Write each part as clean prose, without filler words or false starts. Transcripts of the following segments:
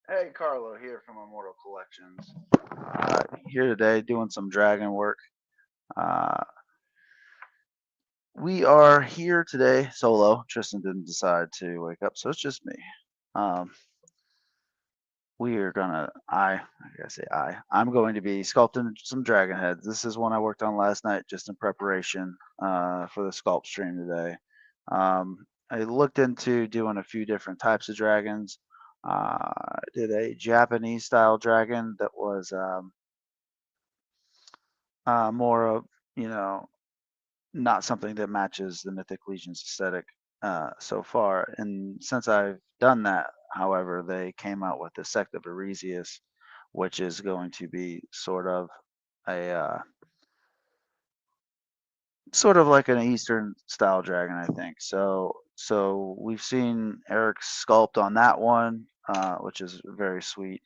Hey, Carlo here from Immortal Collections. Here today doing some dragon work. Uh, we are here today solo. Tristan didn't decide to wake up, so it's just me. Um, we are gonna, I gotta say I'm going to be sculpting some dragon heads. This is one I worked on last night just in preparation for the sculpt stream today. I looked into doing a few different types of dragons. Did a Japanese style dragon that was more of, you know, not something that matches the Mythic Legion's aesthetic so far. And since I've done that, however, they came out with the Sect of Eresius, which is going to be a sort of like an Eastern style dragon, I think. So we've seen Eric's sculpt on that one, which is very sweet.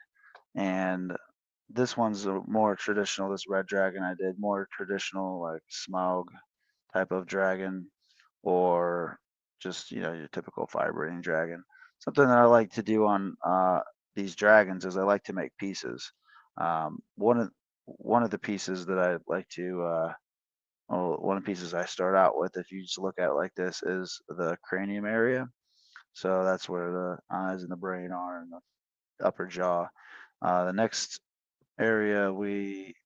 And this one's more traditional. This red dragon I did more traditional, like Smaug type of dragon, or just your typical fire breathing dragon. Something that I like to do on these dragons is I like to make pieces. One of the pieces that I like to well, one of the pieces I start out with, if you just look at it like this, is the cranium area. So that's where the eyes and the brain are, and the upper jaw. The next area we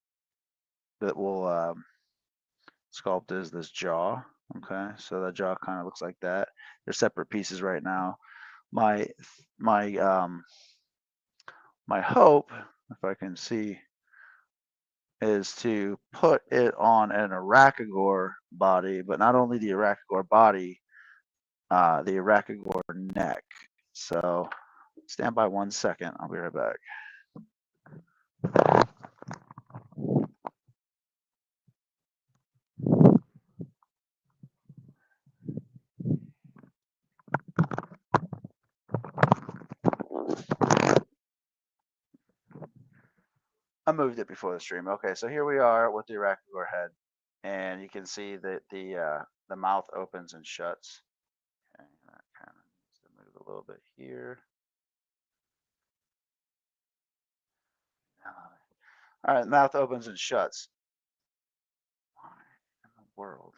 that will sculpt is this jaw. Okay, so that jaw kind of looks like that. They're separate pieces right now. My my my hope, if I can see, is to put it on an Arachagor body, but not only the Arachagor body, the Arachagor neck. So stand by 1 second. I'll be right back. I moved it before the stream. Okay, so here we are with the Arachagor head, and you can see that the mouth opens and shuts. Okay, that kind of needs to move a little bit here. All right, mouth opens and shuts. Why in the world?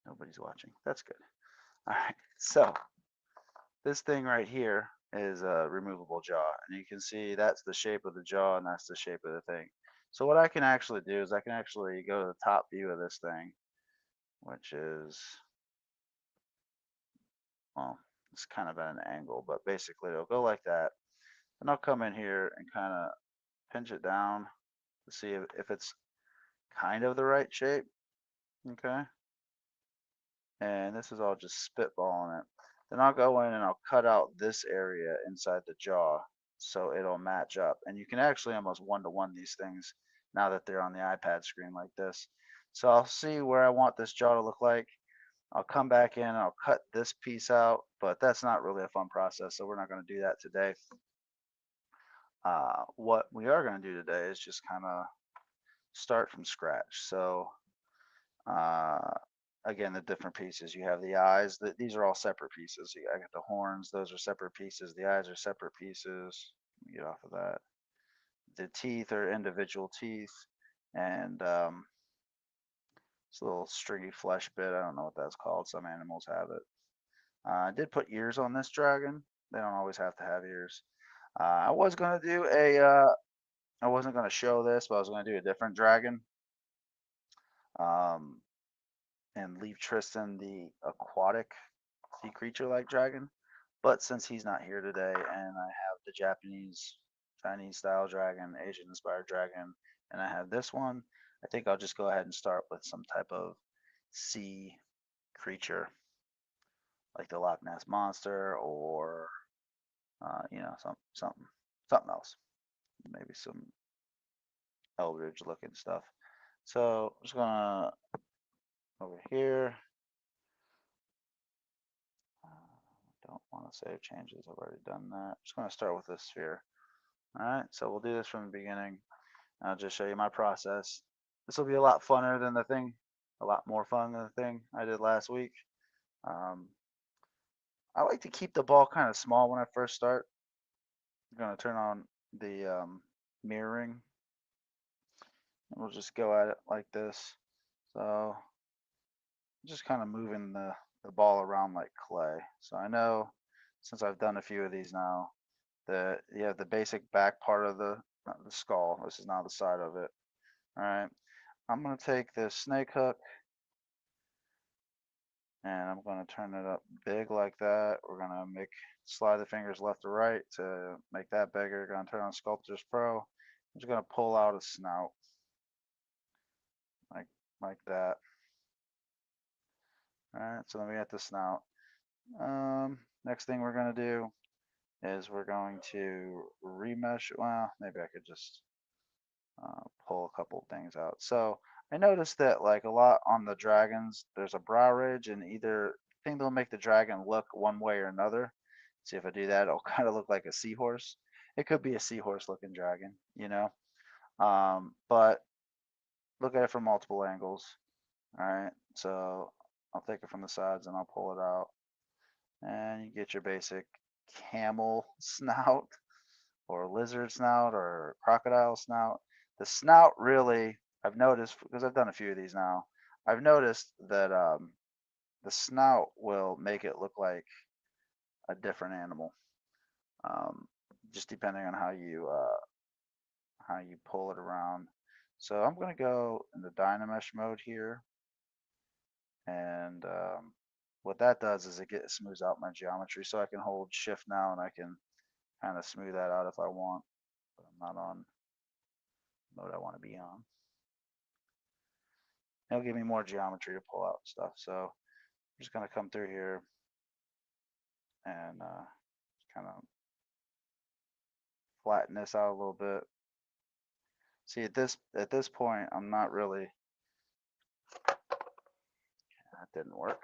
Nobody's watching. That's good. All right, so this thing right here is a removable jaw, and you can see that's the shape of the jaw and that's the shape of the thing. So what I can actually do is I can actually go to the top view of this thing, which is, well, it's kind of at an angle, but basically it'll go like that. And I'll come in here and kind of pinch it down to see if it's kind of the right shape. Okay. And this is all just spitballing it. Then I'll go in and I'll cut out this area inside the jaw so it'll match up. And you can actually almost one-to-one these things now that they're on the iPad screen like this. So I'll see where I want this jaw to look like. I'll come back in, I'll cut this piece out, but that's not really a fun process, so we're not going to do that today. What we are going to do today is just kind of start from scratch. So uh, again, the different pieces. You have the eyes. These are all separate pieces. I got the horns. Those are separate pieces. The eyes are separate pieces. Get off of that. The teeth are individual teeth, and it's a little stringy flesh bit. I don't know what that's called. Some animals have it. I did put ears on this dragon. They don't always have to have ears. I was gonna do a. I wasn't gonna show this, but I was gonna do a different dragon. Um, and leave Tristan the aquatic sea creature like dragon. But since he's not here today and I have the Japanese, Chinese style dragon, Asian inspired dragon, and I have this one, I think I'll just go ahead and start with some type of sea creature like the Loch Ness monster, or something else, maybe some eldritch looking stuff. So I'm just gonna over here. Don't want to save changes. I've already done that. I'm just going to start with this sphere. All right, so we'll do this from the beginning. I'll just show you my process. This will be a lot funner than the thing, a lot more fun than the thing I did last week. Um, I like to keep the ball kind of small when I first start. I'm going to turn on the mirroring, and we'll just go at it like this. So just kind of moving the ball around like clay. So I know since I've done a few of these now that you have the basic back part of the skull. This is now the side of it. All right. I'm going to take this snake hook and I'm going to turn it up big like that. We're going to slide the fingers left to right to make that bigger. Going to turn on Sculptor's Pro. I'm just going to pull out a snout like that. All right, so then we got the snout. Next thing we're going to do is we're going to remesh. Well, maybe I could just pull a couple things out. So I noticed that like a lot on the dragons, there's a brow ridge, and either thing that'll make the dragon look one way or another. See if I do that, it'll kind of look like a seahorse. It could be a seahorse looking dragon, you know. But look at it from multiple angles. All right, so I'll take it from the sides and I'll pull it out, and you get your basic camel snout or lizard snout or crocodile snout. The snout really, I've noticed because I've done a few of these now. I've noticed that the snout will make it look like a different animal, um, just depending on how you pull it around. So I'm going to go in the Dynamesh mode here, and what that does is it smooths out my geometry. So I can hold Shift now, and I can kind of smooth that out if I want. But I'm not on mode I want to be on. It'll give me more geometry to pull out stuff. So I'm just going to come through here and kind of flatten this out a little bit. See, at this point, I'm not really. That didn't work.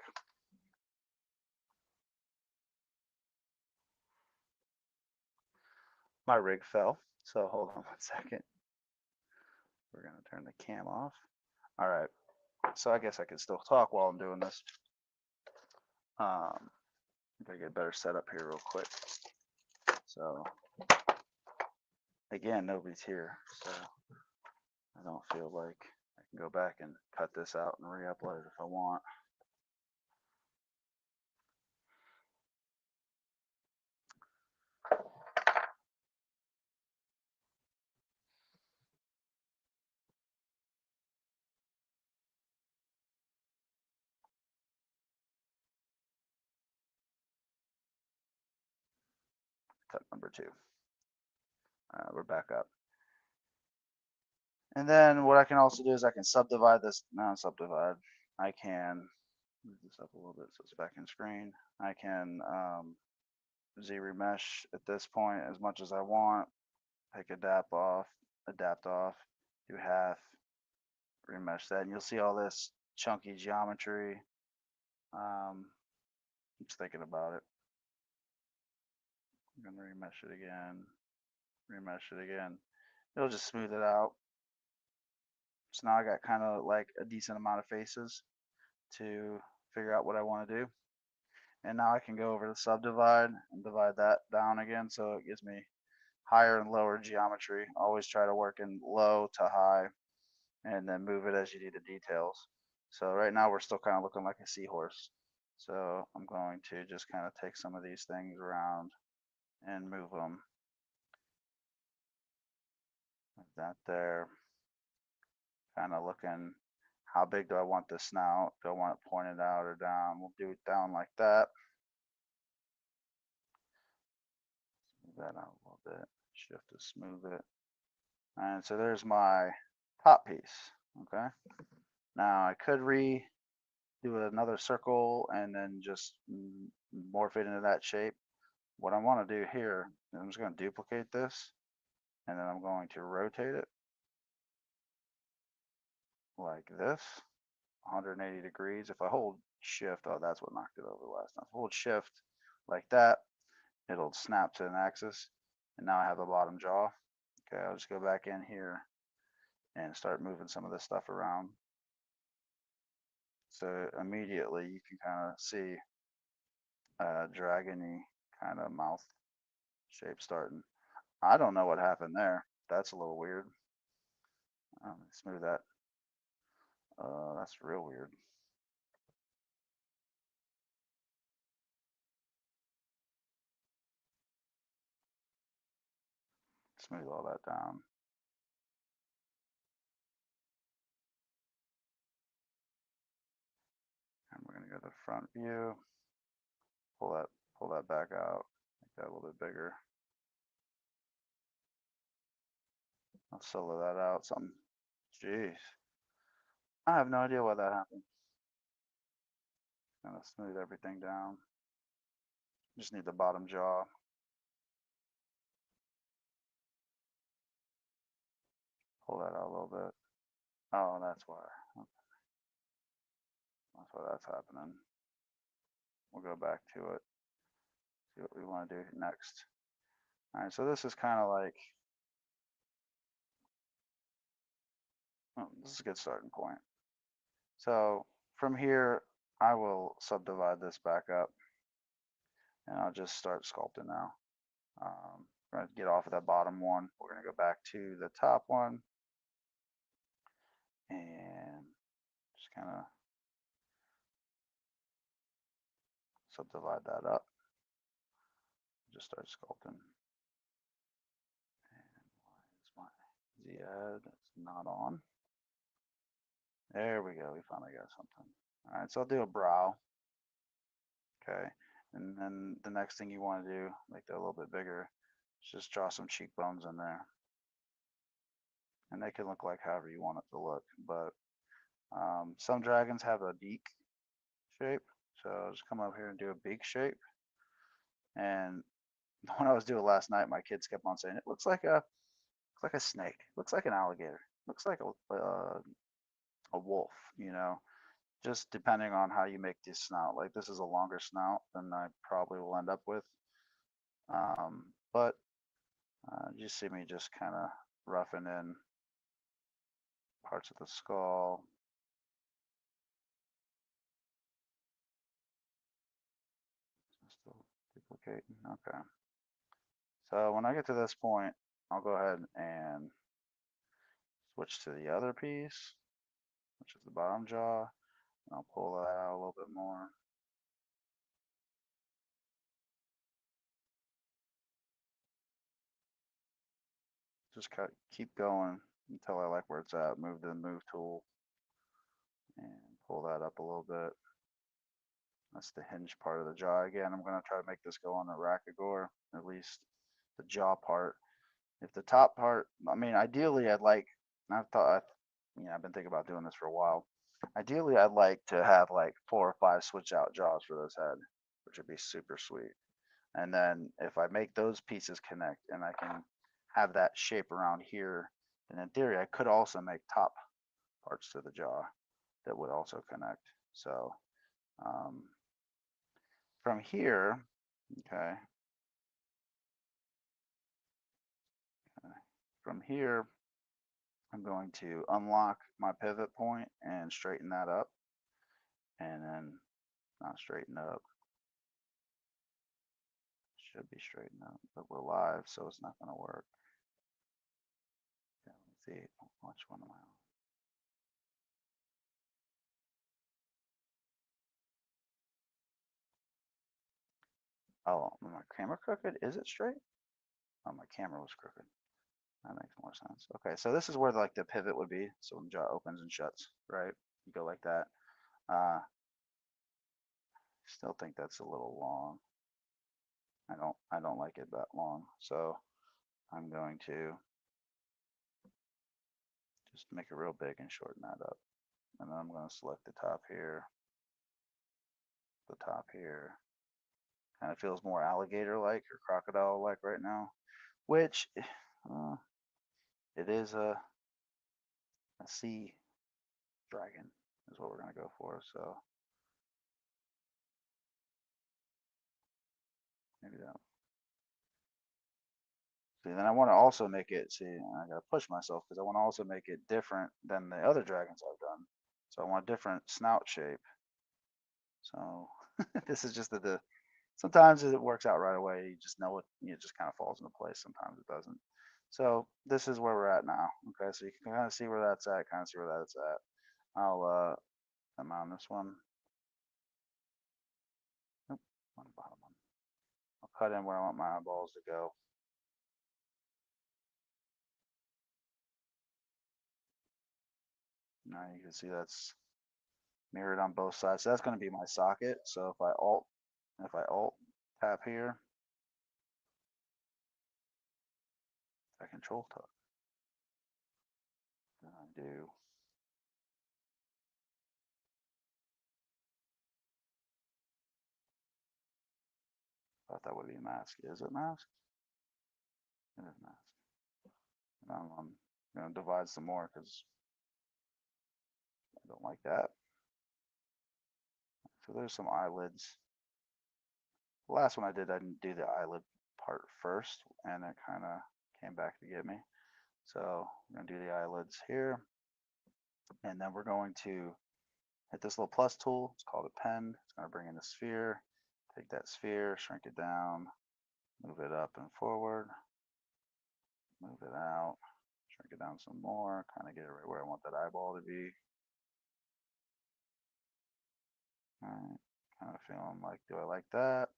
My rig fell. So hold on 1 second. We're going to turn the cam off. All right. So I guess I can still talk while I'm doing this. I'm going to get better setup here real quick. So again, nobody's here, so I don't feel like I can go back and cut this out and re-upload it if I want. Cut number 2. We're back up. And then what I can also do is I can subdivide this. Not subdivide. I can move this up a little bit so it's back in screen. I can Z-remesh at this point as much as I want. Take adapt off, do half, remesh that, and you'll see all this chunky geometry. Just thinking about it. I'm gonna remesh it again, It'll just smooth it out. So now I got kind of like a decent amount of faces to figure out what I want to do. And now I can go over to subdivide and divide that down again, so it gives me higher and lower geometry. Always try to work in low to high and then move it as you do the details. So right now we're still kind of looking like a seahorse. So I'm going to just kind of take some of these things around and move them like that there. Kind of looking, how big do I want the snout? Do I want it pointed out or down? We'll do it down like that. Move that out a little bit. Shift to smooth it. And so there's my top piece. Okay. Now I could do another circle and then just morph it into that shape. What I want to do here, I'm just going to duplicate this, and then I'm going to rotate it like this, 180 degrees. If I hold Shift, oh, that's what knocked it over last time. If I hold Shift like that, it'll snap to an axis, and now I have the bottom jaw. Okay, I'll just go back in here and start moving some of this stuff around. So immediately you can kind of see a dragony kind of mouth shape starting. I don't know what happened there. That's a little weird. Smooth that. That's real weird. Smooth all that down. And we're gonna go to the front view. Pull that back out. Make that a little bit bigger. I'll solo that out. Something. Jeez. I have no idea why that happened. Gonna smooth everything down. Just need the bottom jaw. Pull that out a little bit. Oh, that's why. That's why that's happening. We'll go back to it. See what we want to do next. All right, so this is kind of like, this is a good starting point. So from here, I will subdivide this back up and I'll just start sculpting now. We're going to get off of that bottom one. We're going to go back to the top one and just kind of subdivide that up. Just start sculpting. And why is my Z head? It's not on. There we go. We finally got something. All right, so I'll do a brow. Okay, and then the next thing you want to do, make that a little bit bigger, is just draw some cheekbones in there. And they can look like however you want it to look, but some dragons have a beak shape. So I'll just come up here and do a beak shape. And when I was doing it last night, my kids kept on saying, it looks like a snake, looks like an alligator, looks like a wolf, you know, just depending on how you make this snout. Like this is a longer snout than I probably will end up with. But you see me just kind of roughing in parts of the skull. Still duplicating. Okay. So when I get to this point, I'll go ahead and switch to the other piece, which is the bottom jaw. I'll pull that out a little bit more. Just keep going until I like where it's at. Move the move tool and pull that up a little bit. That's the hinge part of the jaw. Again, I'm going to try to make this go on the Rakagor, at least the jaw part. If the top part, I mean, ideally, I've been thinking about doing this for a while. Ideally, I'd like to have like 4 or 5 switch out jaws for this head, which would be super sweet. And then if I make those pieces connect and I can have that shape around here, then in theory, I could also make top parts to the jaw that would also connect. So from here, okay, from here, I'm going to unlock my pivot point and straighten that up. And then not straighten up. Should be straightened up, but we're live, so it's not going to work. Okay, let's see. Which one am I on? Oh, my camera crooked? Is it straight? Oh, my camera was crooked. That makes more sense. Okay, so this is where like the pivot would be. So when the jaw opens and shuts, right? You go like that. Still think that's a little long. I don't like it that long. So I'm going to just make it real big and shorten that up. And then I'm going to select the top here, the top here. Kind of feels more alligator-like or crocodile-like right now, which it is a sea dragon is what we're going to go for. So maybe that. See, then I want to also make it, see, I gotta push myself because I want to also make it different than the other dragons I've done. So I want a different snout shape. So this is just the sometimes it works out right away. You just know it just kind of falls into place. Sometimes it doesn't. So this is where we're at now. Okay, so you can kind of see where that's at, kind of see where that's at. I'll come on this one. Nope, on the bottom one. I'll cut in where I want my eyeballs to go. Now you can see that's mirrored on both sides. So that's going to be my socket. So if I alt tap here, I control tap, then I do. Thought that would be mask. Is it mask? It is mask. Now I'm going to divide some more because I don't like that. So there's some eyelids. The last one I didn't do the eyelid part first, and it kind of came back to get me. So I'm going to do the eyelids here, and then we're going to hit this little plus tool. It's called a pen. It's going to bring in the sphere. Take that sphere, shrink it down, move it up and forward, move it out, shrink it down some more, kind of get it right where I want that eyeball to be. All right, kind of feeling like, do I like that?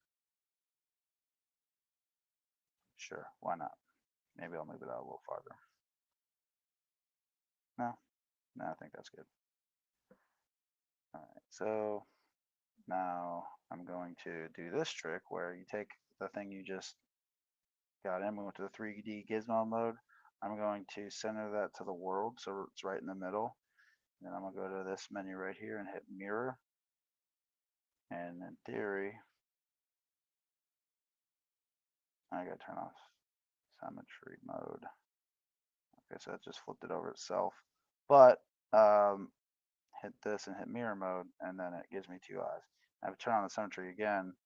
Sure, why not? Maybe I'll move it out a little farther. No, no, I think that's good. All right, so now I'm going to do this trick where you take the thing you just got in, we went to the 3D gizmo mode. I'm going to center that to the world so it's right in the middle. And then I'm going to go to this menu right here and hit mirror. And in theory, I got to turn off symmetry mode. Okay, so that just flipped it over itself. But hit this and hit mirror mode, and then it gives me two eyes. I have to turn on the symmetry again,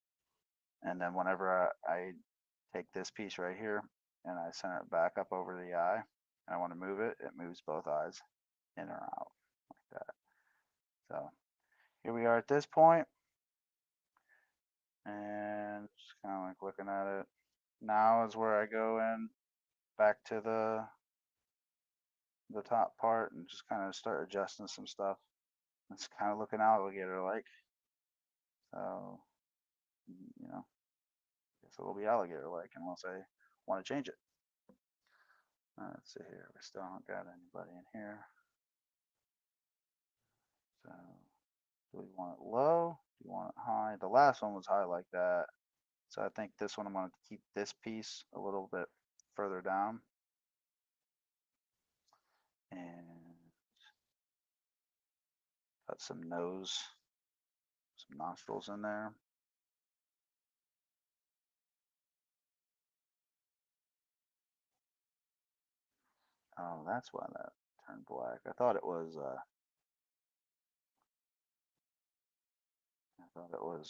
and then whenever I take this piece right here and I center it back up over the eye, and I want to move it, it moves both eyes in or out like that. So here we are at this point, and just kind of like looking at it. Now is where I go in back to the top part and just kind of start adjusting some stuff. It's kind of looking alligator like. So, you know, I guess it will be alligator like unless I want to change it. Let's see here. We still don't got anybody in here. So, do we want it low? Do we want it high? The last one was high like that. So I think this one I'm going to keep this piece a little bit further down. And got some nose, some nostrils in there. Oh, that's why that turned black. I thought it was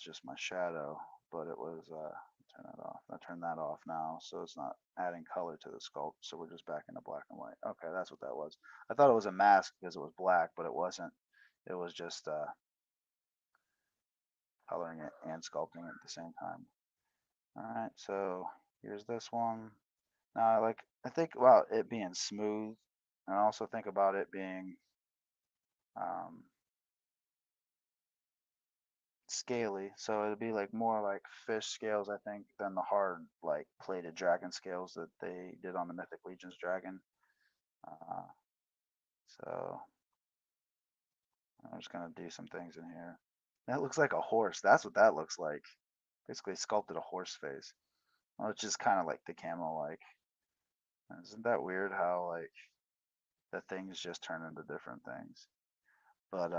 just my shadow, but it was turn that off. I turned that off now, so it's not adding color to the sculpt. So we're just back into black and white. Okay, that's what that was. I thought it was a mask because it was black, but it wasn't. It was just coloring it and sculpting it at the same time. All right, so here's this one. Now, I think about it being smooth, and I also think about it being um, scaly. So it'd be like more like fish scales, I think, than the hard like plated dragon scales that they did on the Mythic Legions dragon. Uh, so I'm just gonna do some things in here. That looks like a horse. That's what that looks like. Basically sculpted a horse face, which is kind of like the camo like. Isn't that weird how like the things just turn into different things? But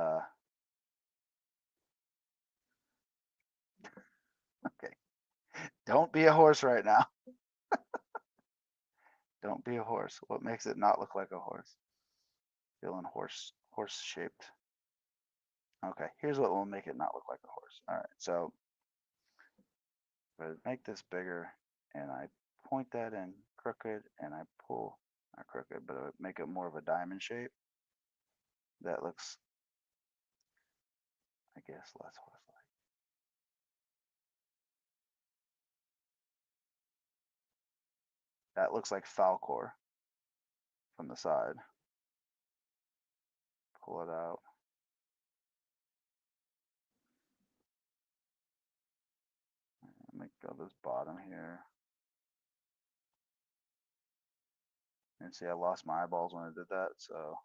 okay. Don't be a horse right now. Don't be a horse. What makes it not look like a horse? Feeling horse shaped. Okay, here's what will make it not look like a horse. All right, so if I make this bigger and I point that in crooked and I pull, not crooked, but I make it more of a diamond shape. That looks, I guess, less horse-like. That looks like Falcor from the side. Pull it out. Let me go this bottom here. And see, I lost my eyeballs when I did that, so.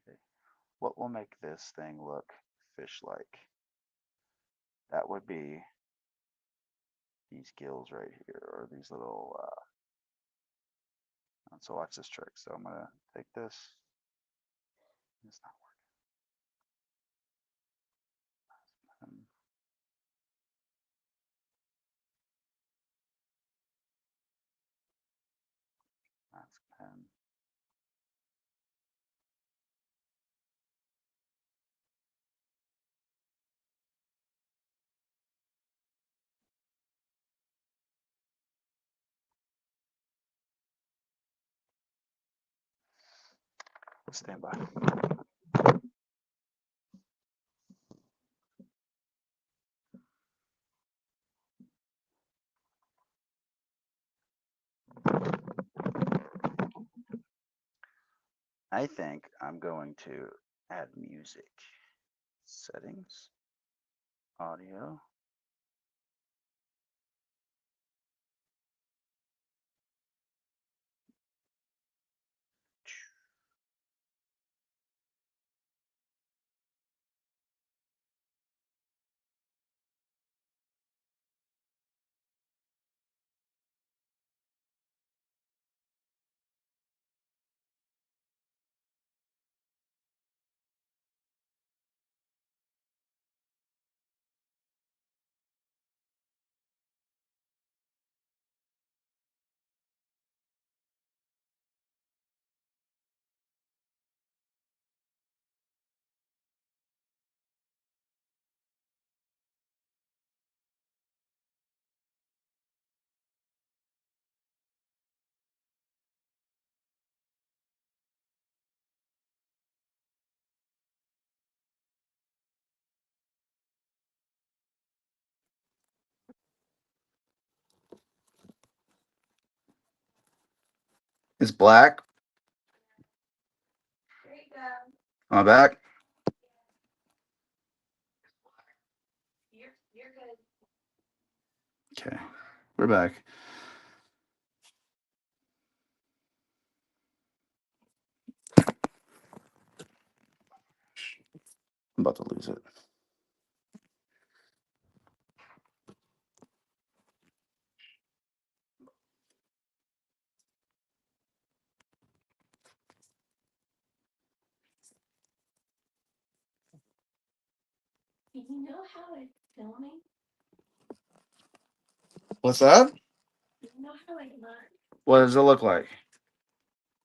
Okay. What will make this thing look fish-like? That would be these gills right here, or these little, so watch this trick. So I'm gonna take this. It's not working. That's pen. Stand by. I think I'm going to add music. Settings, audio. It's black. There you go. Am I back? You're good. Okay, we're back. I'm about to lose it. Do you know how it's filming? What's that? Do you know how it looks? What does it look like?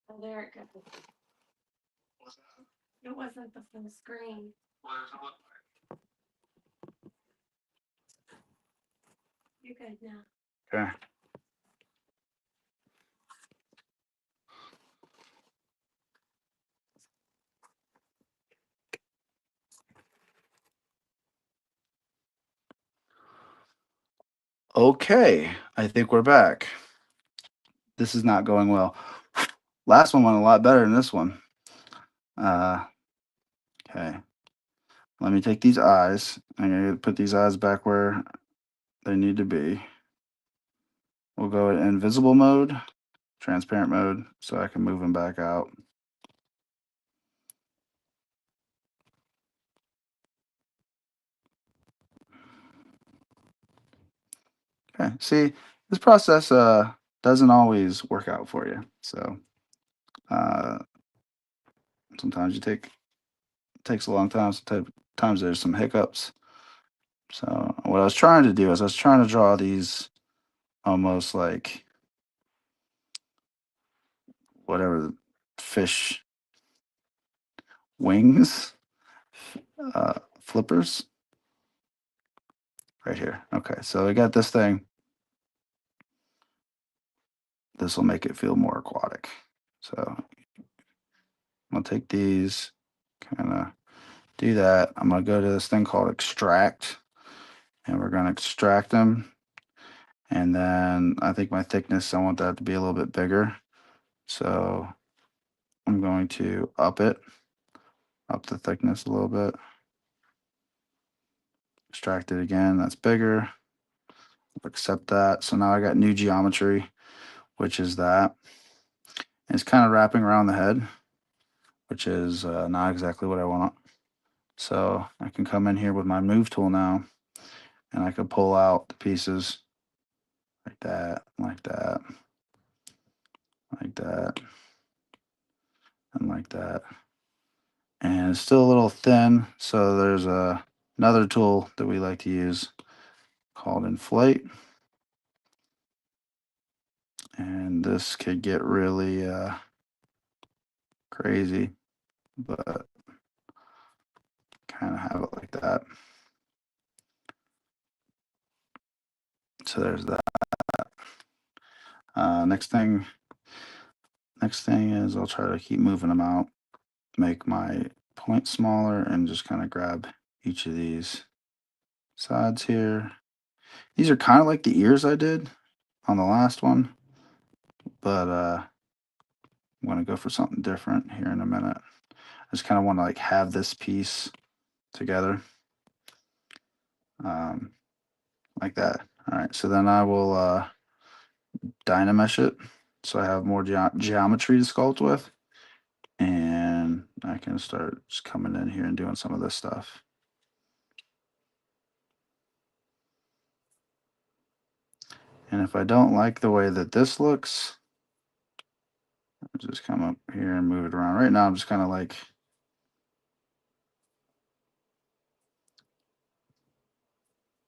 Oh, there it goes. What's that? It wasn't the full screen. What does it look like? You're good now. Okay. Okay, I think we're back. This is not going well. Last one went a lot better than this one. Okay. Let me take these eyes. I'm going to put these eyes back where they need to be. We'll go in invisible mode, transparent mode, so I can move them back out. Okay, see, this process doesn't always work out for you. So sometimes it takes a long time. Sometimes there's some hiccups. So what I was trying to do is I was trying to draw these almost like whatever fish wings, flippers right here. Okay, so I got this thing. This will make it feel more aquatic. So I'm gonna take these, kind of do that. I'm gonna go to this thing called extract, and we're gonna extract them. And then I think my thickness, I want that to be a little bit bigger. So I'm going to up it, up the thickness a little bit. Extract it again, that's bigger. Accept that. So now I got new geometry, which is that. And it's kind of wrapping around the head, which is not exactly what I want. So I can come in here with my move tool now, and I can pull out the pieces like that, like that, like that, and like that. And it's still a little thin, so there's another tool that we like to use called inflate. And this could get really crazy, but kind of have it like that. So there's that. Next thing is I'll try to keep moving them out, make my point smaller, and just kind of grab each of these sides here. These are kind of like the ears I did on the last one, but I'm going to go for something different here in a minute. I just kind of want to like have this piece together, like that. All right, so then I will dynamesh it, so I have more geometry to sculpt with, and I can start just coming in here and doing some of this stuff. And if I don't like the way that this looks, I'll just come up here and move it around. Right now, I'm just kind of like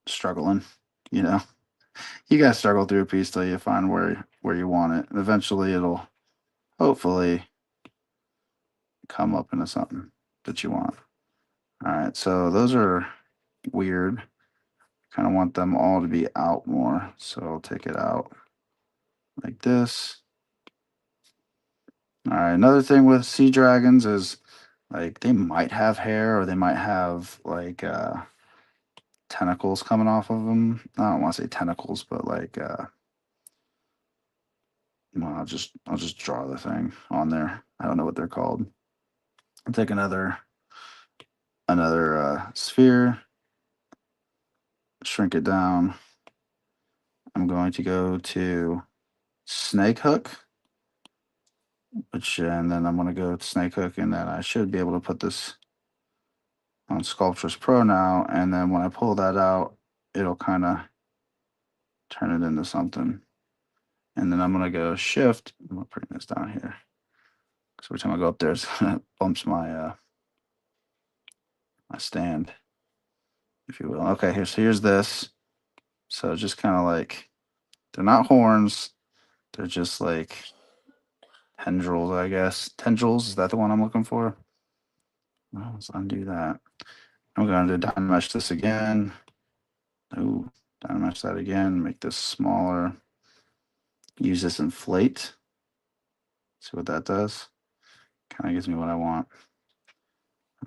struggling, you know. You gotta struggle through a piece till you find where you want it. And eventually it'll hopefully come up into something that you want. All right, so those are weird. Kind of want them all to be out more. So I'll take it out like this. All right, another thing with sea dragons is like they might have hair, or they might have like tentacles coming off of them. I don't want to say tentacles, but like well, I'll just draw the thing on there. I don't know what they're called. I'll take another sphere, shrink it down. I'm going to go to snake hook, and then I'm going to go to snake hook, and then I should be able to put this on Sculptris Pro now. And then when I pull that out, it'll kind of turn it into something. And then I'm going to go shift. I'm going to bring this down here. So every time I go up there, it bumps my my stand, if you will. Okay, here's this. So just kind of like, they're not horns. They're just like tendrils, I guess. Tendrils, is that the one I'm looking for? Well, let's undo that. I'm going to dynamesh this again. Ooh, dynamesh that again. Make this smaller. Use this inflate. See what that does. Kind of gives me what I want.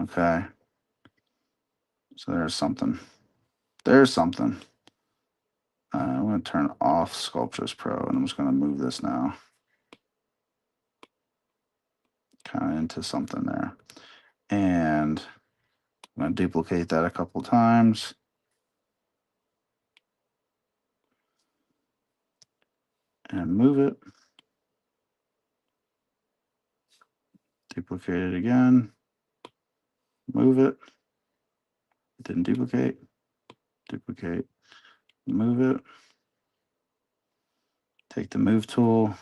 Okay. So there's something. There's something. I'm going to turn off Sculptris Pro, and I'm just going to move this now. Kind of into something there. And I'm going to duplicate that a couple times. And move it. Duplicate it again. Move it. It didn't duplicate. Duplicate. Move it. Take the move tool.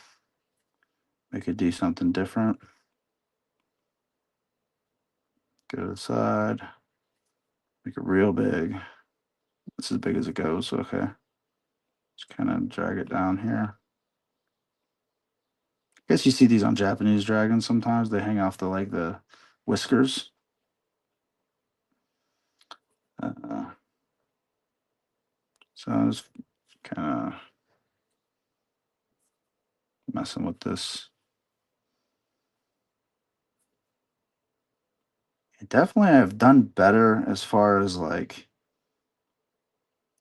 Make it do something different. Go to the side. Make it real big. It's as big as it goes. Okay. Just kind of drag it down here. I guess you see these on Japanese dragons sometimes. They hang off the whiskers. So I'm just kind of messing with this. Definitely, I've done better as far as like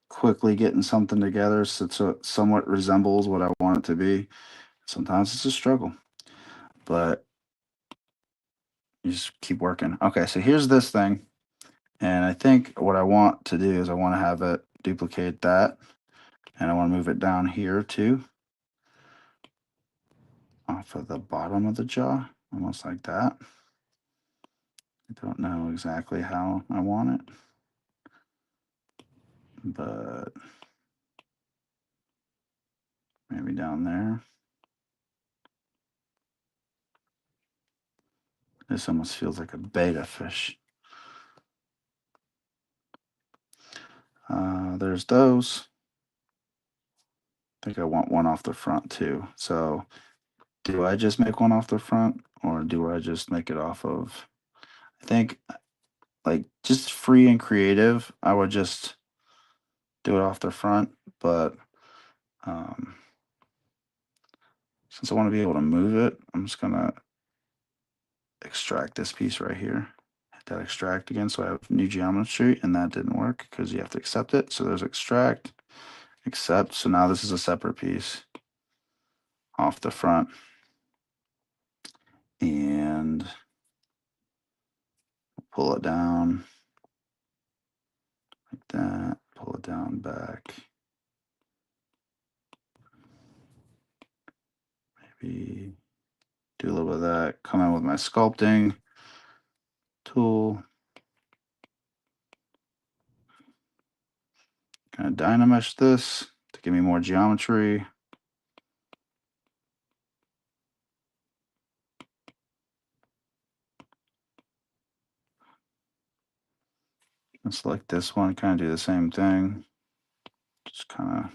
quickly getting something together so it somewhat resembles what I want it to be. Sometimes it's a struggle, but you just keep working. Okay, so here's this thing. And I think what I want to do is I want to have it duplicate that. And I want to move it down here too. Off of the bottom of the jaw, almost like that. I don't know exactly how I want it, but maybe down there. This almost feels like a betta fish. There's those. I think I want one off the front too. So do I just make one off the front or do I just make it off of, I think like just free and creative, I would just do it off the front, but um, since I want to be able to move it, I'm just gonna extract this piece right here. Hit that extract again so I have new geometry, and that didn't work because you have to accept it. So there's extract, accept. So now this is a separate piece off the front. And pull it down like that, pull it down back. Maybe do a little bit of that, come in with my sculpting tool, kind of dynamesh this to give me more geometry. And select this one, kind of do the same thing. Just kind of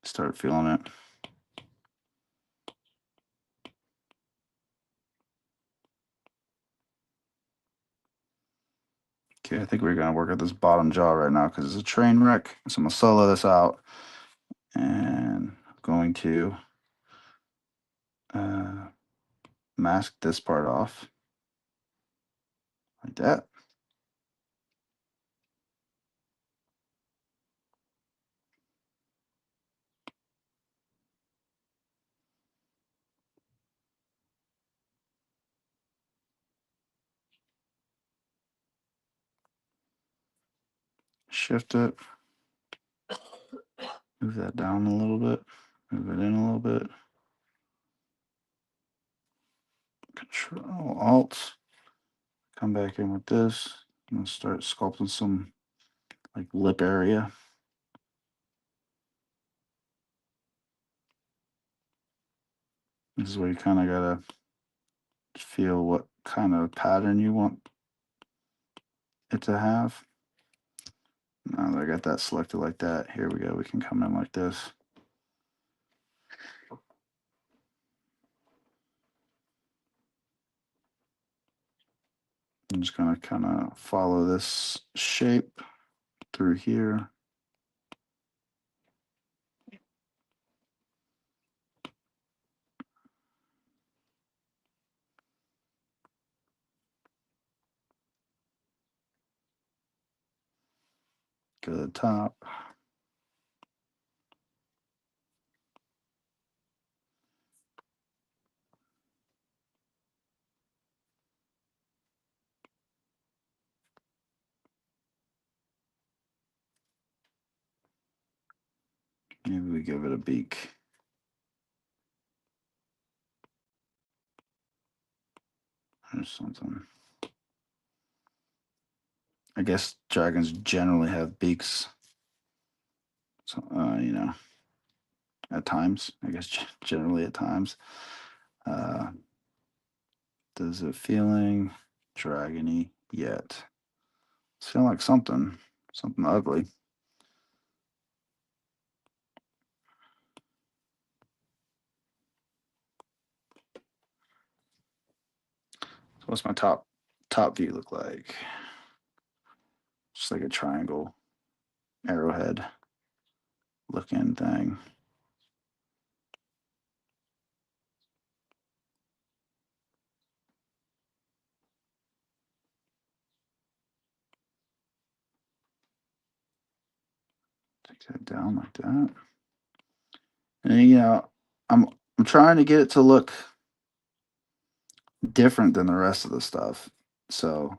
start feeling it. Okay, I think we're going to work at this bottom jaw right now because it's a train wreck. So I'm going to solo this out and I'm going to mask this part off like that. Shift it, move that down a little bit, move it in a little bit. Control Alt, come back in with this. I'm gonna start sculpting some like lip area. This is where you kind of gotta feel what kind of pattern you want it to have. Now that I got that selected like that, here we go. We can come in like this. I'm just gonna kind of follow this shape through here. Go to the top. Maybe we give it a beak or something. I guess dragons generally have beaks. So, you know, at times, I guess generally at times. Does it feeling dragony yet? It's feeling like something ugly. So what's my top view look like? Just like a triangle arrowhead looking thing. Take that down like that. And you know, I'm trying to get it to look different than the rest of the stuff. So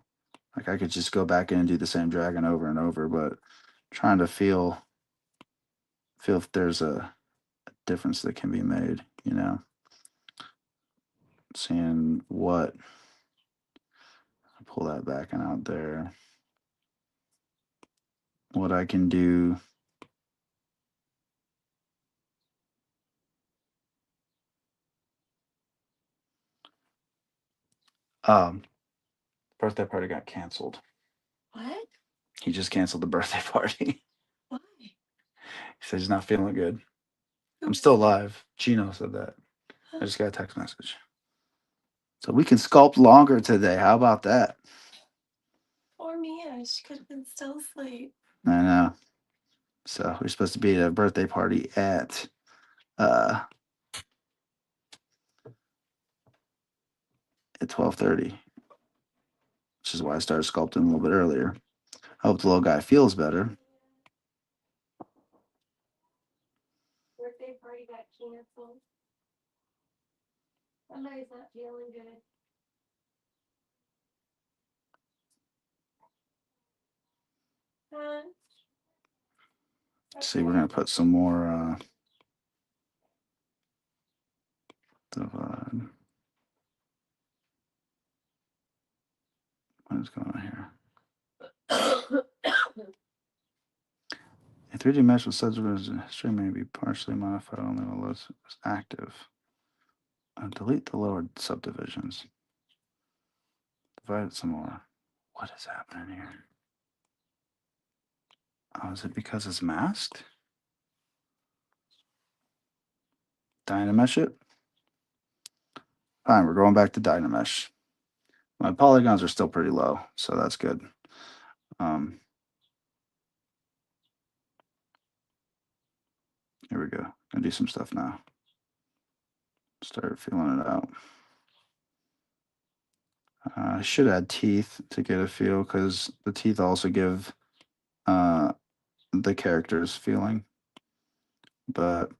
like I could just go back in and do the same dragon over and over, but trying to feel if there's a difference that can be made, you know. Seeing what pull that back and out there. What I can do. Birthday party got canceled. What? He just canceled the birthday party. Why? He said he's not feeling good. I'm still alive. Chino said that. I just got a text message. So we can sculpt longer today. How about that? Poor Mia. She could have been still asleep. I know. So we're supposed to be at a birthday party at 12:30, which is why I started sculpting a little bit earlier. I hope the little guy feels better. Birthday party got canceled. Somebody's not feeling good. Huh? See, we're gonna put some more divide. What is going on here? A 3D mesh with subdivision history may be partially modified only while it's active. Delete the lower subdivisions. Divide it some more. What is happening here? Oh, is it because it's masked? Dynamesh it? Fine, we're going back to Dynamesh. My polygons are still pretty low, so that's good. Here we go. Gonna do some stuff now. Start feeling it out. I should add teeth to get a feel because the teeth also give the characters feeling. But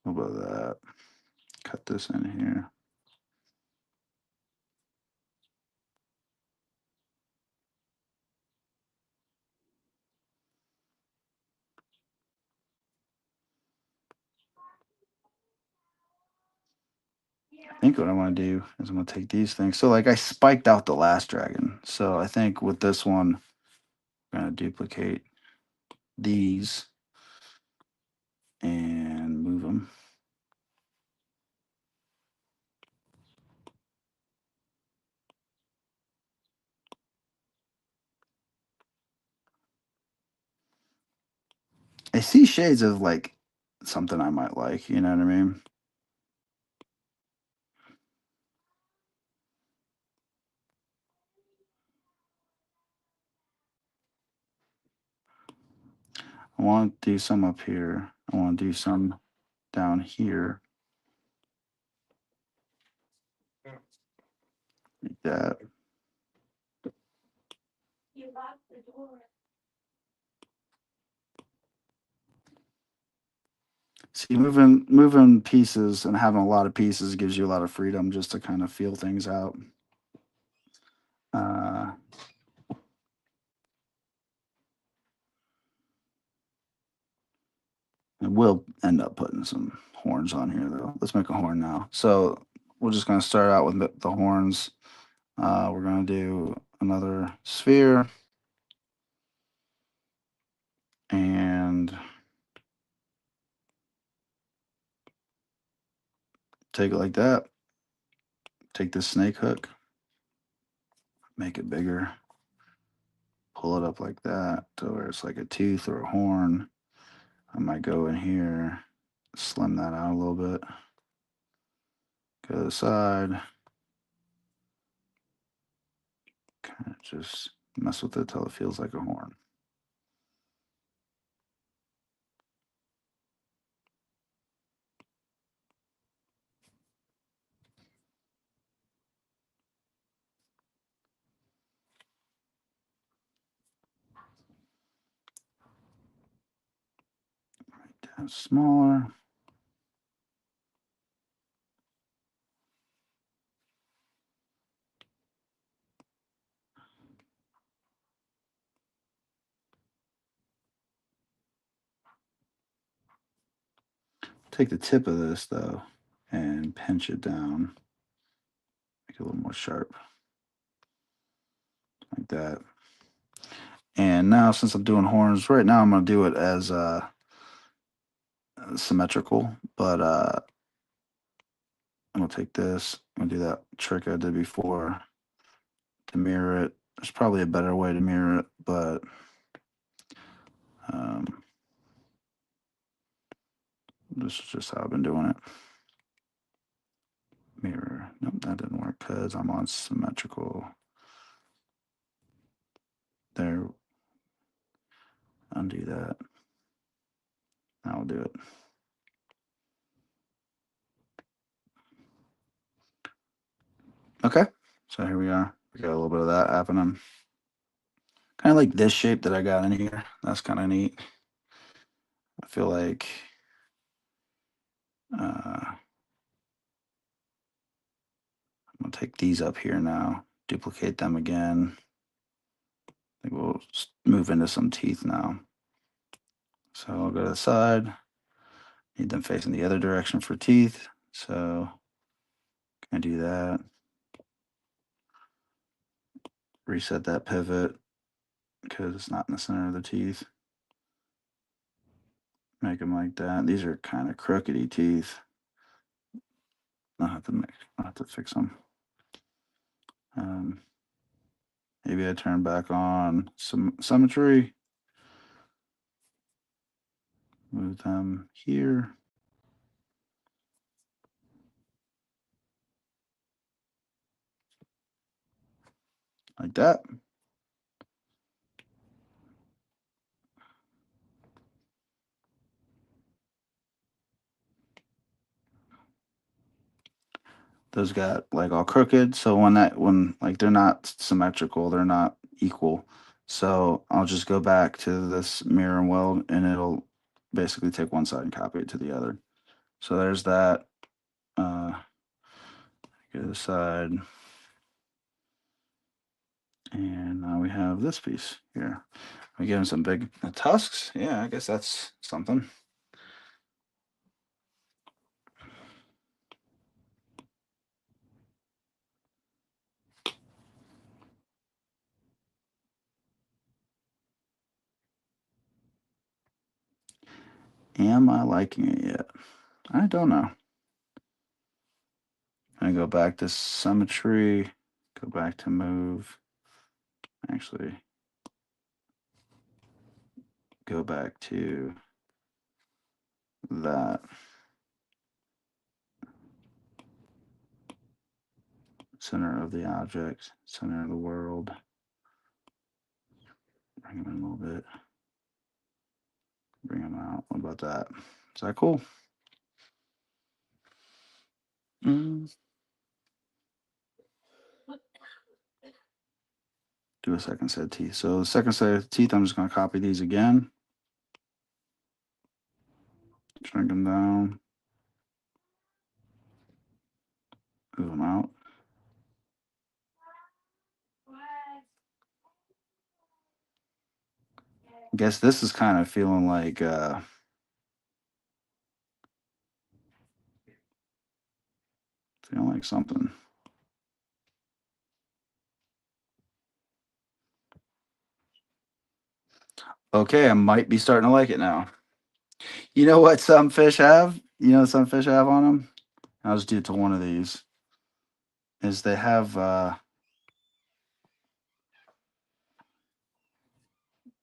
what about that? Cut this in here. I think what I want to do is I'm going to take these things. So like I spiked out the last dragon. So I think with this one, I'm going to duplicate these and move them. I see shades of like something I might like, you know what I mean? I want to do some up here. I want to do some down here. Like that. You locked the door. See, moving pieces and having a lot of pieces gives you a lot of freedom just to kind of feel things out. And we'll end up putting some horns on here, though. Let's make a horn now. So we're just going to start out with the horns. We're going to do another sphere. And take it like that. Take this snake hook. Make it bigger. Pull it up like that to where it's like a tooth or a horn. I might go in here slim that out a little bit. Go to the side. Kind of just mess with it till it feels like a horn. Right down smaller. Take the tip of this though and pinch it down. Make it a little more sharp. Like that. And now since I'm doing horns, right now I'm gonna do it as symmetrical, but I'm gonna take this, I'm gonna do that trick I did before to mirror it. There's probably a better way to mirror it, but this is just how I've been doing it. Mirror. Nope, that didn't work because I'm on symmetrical. There. Undo that. Now we'll do it. Okay, so here we are. We got a little bit of that happening. Kind of like this shape that I got in here. That's kind of neat. I feel like I'm gonna take these up here now, duplicate them again. I think we'll move into some teeth now. So I'll go to the side. Need them facing the other direction for teeth. So can I do that? Reset that pivot because it's not in the center of the teeth. Make them like that. These are kind of crookedy teeth. I'll have to fix them. Maybe I turn back on some symmetry. Move them here. Like that. Those got like all crooked. So when like they're not symmetrical, they're not equal. So I'll just go back to this mirror and weld and it'll basically take one side and copy it to the other. So there's that. Go to the side. And now we have this piece here. We give him some big tusks. Yeah, I guess that's something. Am I liking it yet? I don't know. I go back to symmetry, go back to move. Actually, go back to that. Center of the object, center of the world. Bring them in a little bit. Bring them out. What about that? Is that cool? Do a second set of teeth. So the second set of teeth, I'm just going to copy these again. Shrink them down. Move them out. I guess this is kind of feeling like something. Okay, I might be starting to like it now. You know what some fish have? You know what some fish have on them? I'll just do it to one of these. Is they have those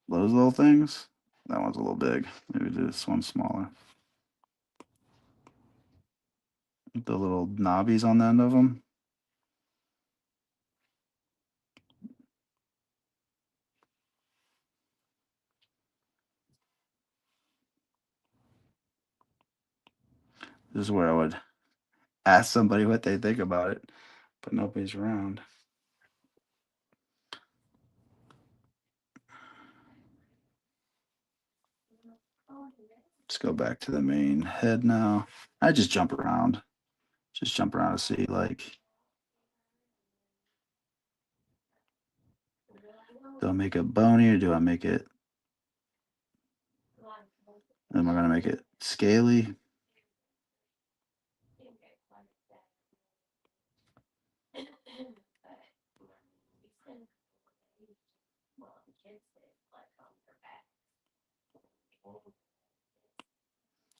little things. That one's a little big. Maybe do this one smaller. The little knobbies on the end of them. This is where I would ask somebody what they think about it, but nobody's around. Let's go back to the main head now. I just jump around. Just jump around to see, like, do I make it bony or do I make it, am I going to make it scaly?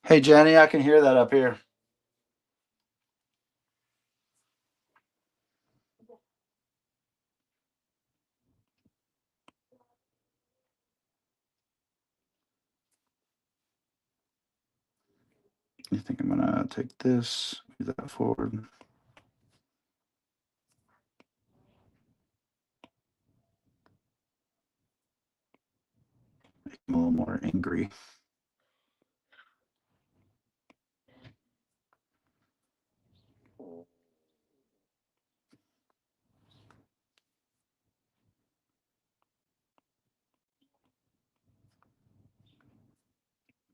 Hey, Jenny, I can hear that up here. I think I'm going to take this, move that forward. Make him a little more angry.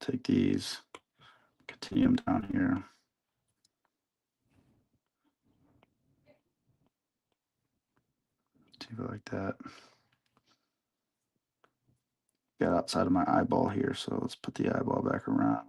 Take these, continue them down here. Leave it like that. Got outside of my eyeball here, so let's put the eyeball back around.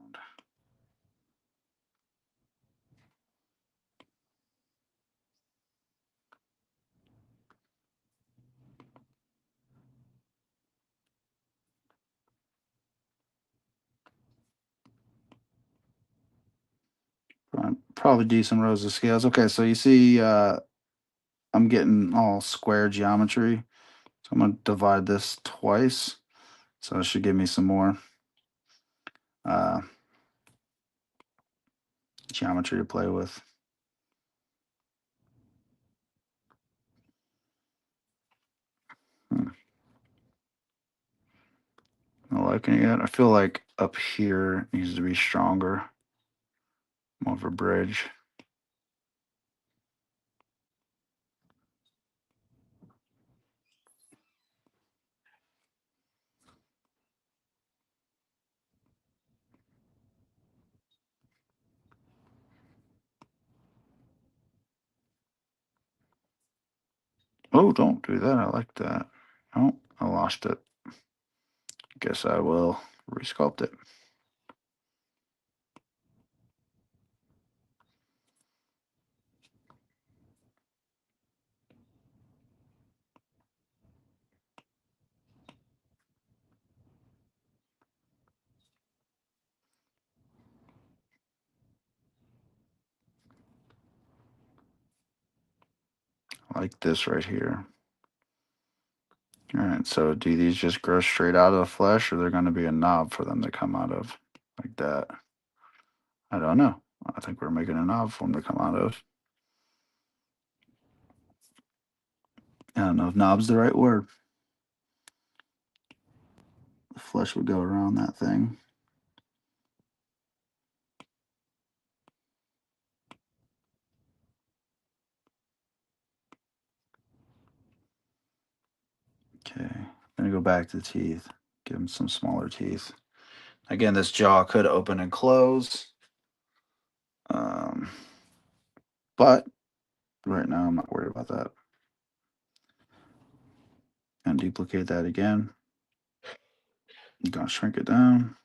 Probably do some rows of scales. Okay, so you see I'm getting all square geometry. So I'm going to divide this twice. So it should give me some more geometry to play with. Not liking it. I feel like up here needs to be stronger. More of a bridge. Oh, don't do that. I like that. Oh, I lost it. Guess I will resculpt it. Like this right here. All right, so do these just grow straight out of the flesh, or they're going to be a knob for them to come out of like that? I don't know. I think we're making a knob for them to come out of. I don't know if knob's the right word. The flesh would go around that thing. Okay, I'm gonna go back to the teeth. Give him some smaller teeth. Again, this jaw could open and close. But right now I'm not worried about that. And duplicate that again. I'm gonna shrink it down.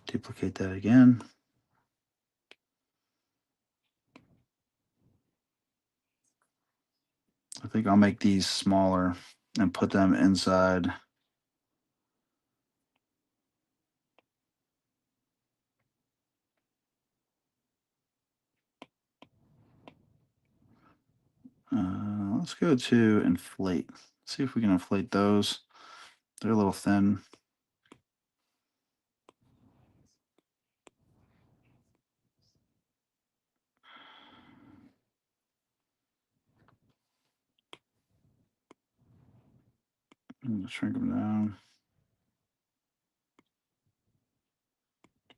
Duplicate that again. I think I'll make these smaller and put them inside. Let's go to inflate. See if we can inflate those. They're a little thin. I'm gonna shrink them down.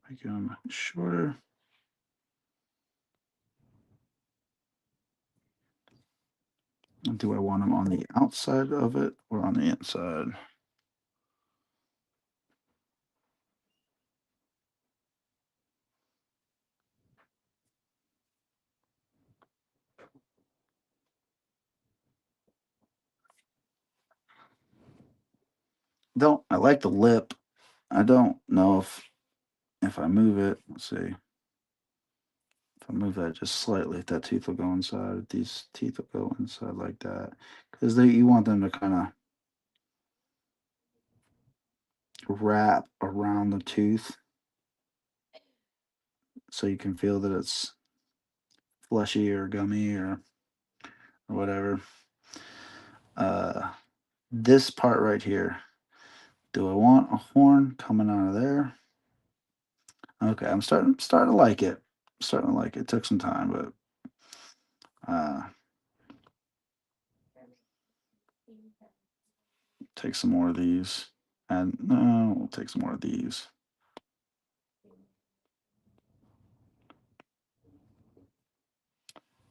Make them shorter. And do I want them on the outside of it or on the inside? I like the lip. I don't know if I move it, let's see. If I move that just slightly, if that teeth will go inside, these teeth will go inside like that. Because you want them to kind of wrap around the tooth so you can feel that it's fleshy or gummy or whatever. This part right here, do I want a horn coming out of there? Okay, I'm starting to like it. Starting to like it. Took some time, but take some more of these. And no, we'll take some more of these.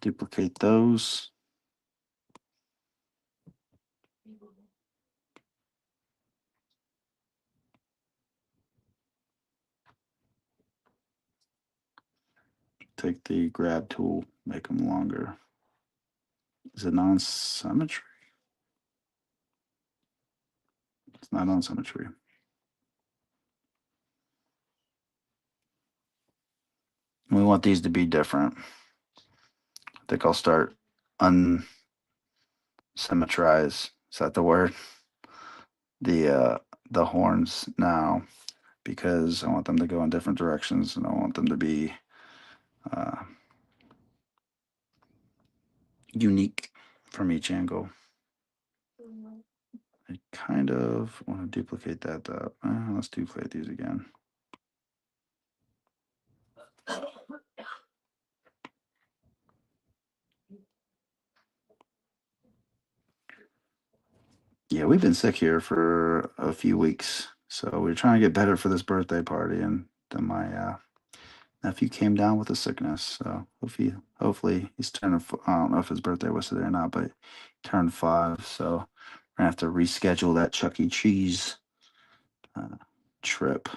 Duplicate those. Take the grab tool, make them longer. Is it non-symmetry? It's not on symmetry. We want these to be different. I think I'll start unsymmetrize. Is that the word? The horns now, because I want them to go in different directions and I want them to be unique from each angle. I kind of want to duplicate that up. Let's duplicate these again. Yeah, we've been sick here for a few weeks, so we're trying to get better for this birthday party, and then my nephew came down with a sickness. So hopefully he's turning. I don't know if his birthday was today or not, but he turned 5. So we're gonna have to reschedule that Chuck E. Cheese trip.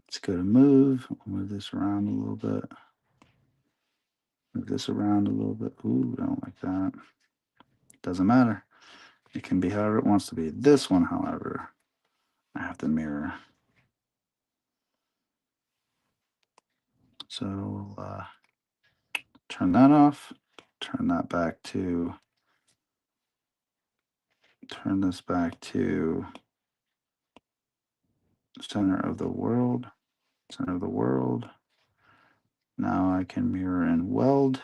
Let's go to move. I'll move this around a little bit. Move this around a little bit. Ooh, I don't like that. Doesn't matter. It can be however it wants to be. This one, however, I have to mirror. So we'll turn that off. Turn that back to. Turn this back to center of the world. Center of the world. Now I can mirror and weld.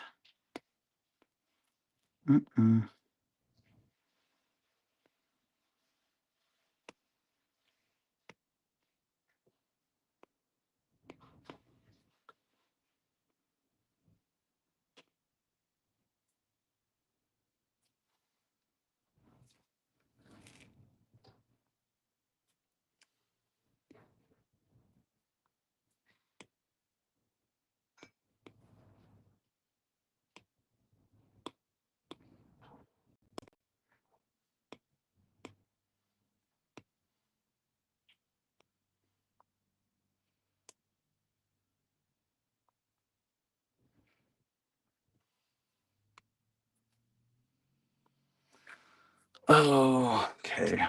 Oh, okay.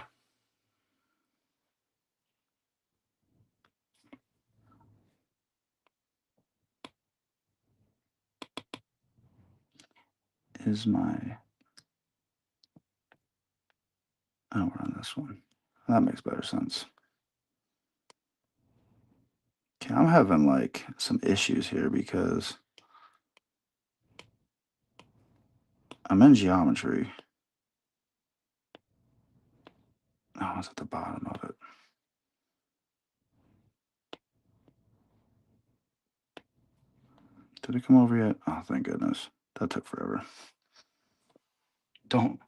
is my... Oh, we're on this one. That makes better sense. Okay, I'm having like some issues here because I'm in geometry. Oh, it's at the bottom of it. Did it come over yet? Oh, thank goodness. That took forever. I don't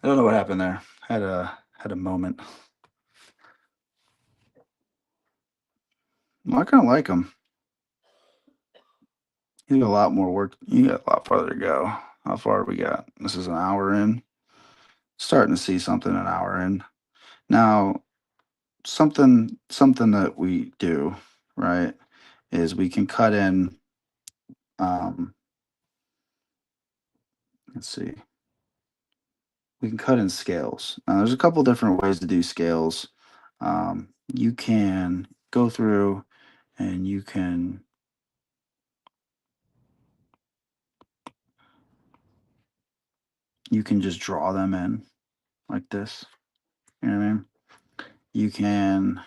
know what happened there. Had a moment. Well, I kind of like them. You got a lot more work. You got a lot farther to go. How far we got? This is an hour in. Starting to see something an hour in. Now, something that we do, right, is we can cut in. Let's see. We can cut in scales. Now, there's a couple different ways to do scales. You can go through and you can just draw them in like this. You know what I mean? You can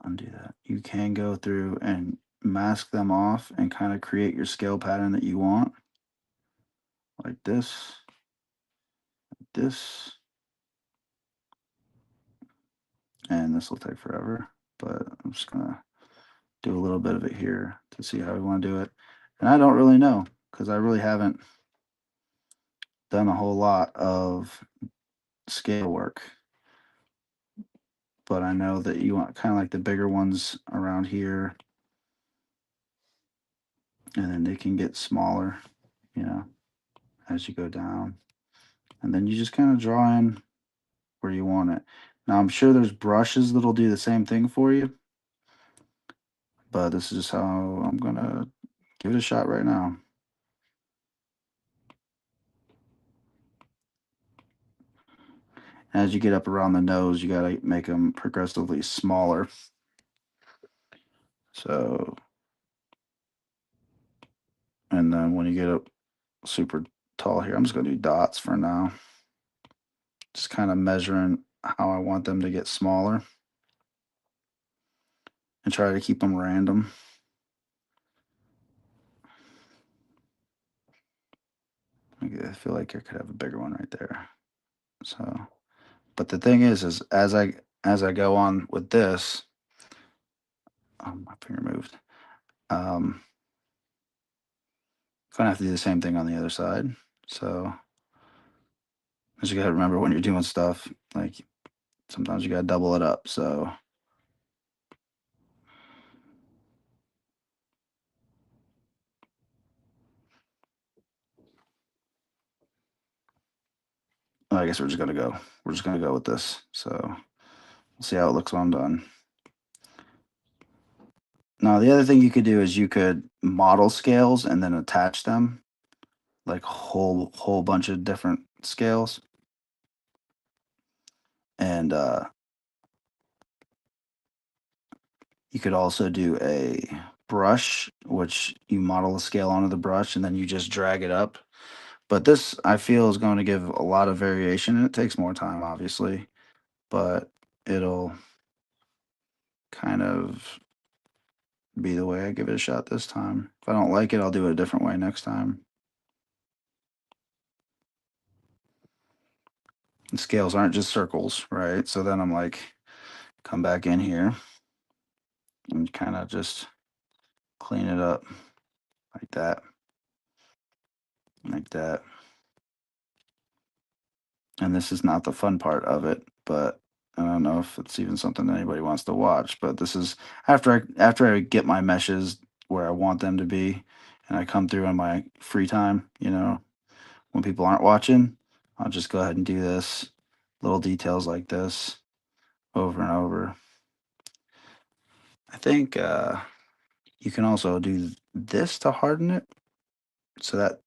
undo that. You can go through and mask them off and kind of create your scale pattern that you want. Like this, this, and this will take forever, but I'm just gonna do a little bit of it here to see how we want to do it. And I don't really know because I really haven't done a whole lot of scale work, but I know that you want kind of like the bigger ones around here, and then they can get smaller, you know, as you go down. And then you just kind of draw in where you want it. Now, I'm sure there's brushes that'll do the same thing for you, but this is just how I'm going to give it a shot right now. As you get up around the nose, you got to make them progressively smaller. So, and then when you get up super tall here, I'm just going to do dots for now. Just kind of measuring how I want them to get smaller and try to keep them random. I feel like I could have a bigger one right there. So, but the thing is as I go on with this, oh, my finger moved. Gonna have to do the same thing on the other side. So, as you gotta remember when you're doing stuff, like sometimes you gotta double it up. So, I guess we're just gonna go. We're just gonna go with this. So, we'll see how it looks when I'm done. Now, the other thing you could do is you could model scales and then attach them, like whole bunch of different scales. And you could also do a brush, which you model a scale onto the brush and then you just drag it up. But this, I feel, is going to give a lot of variation, and it takes more time, obviously, but it'll kind of be the way I give it a shot this time. If I don't like it, I'll do it a different way next time. And scales aren't just circles, right? So then I'm like, come back in here and kind of just clean it up like that, like that. And this is not the fun part of it, but I don't know if it's even something anybody wants to watch. But this is after I get my meshes where I want them to be, and I come through in my free time. You know, when people aren't watching, I'll just go ahead and do this, little details like this, over and over. I think you can also do this to harden it, so that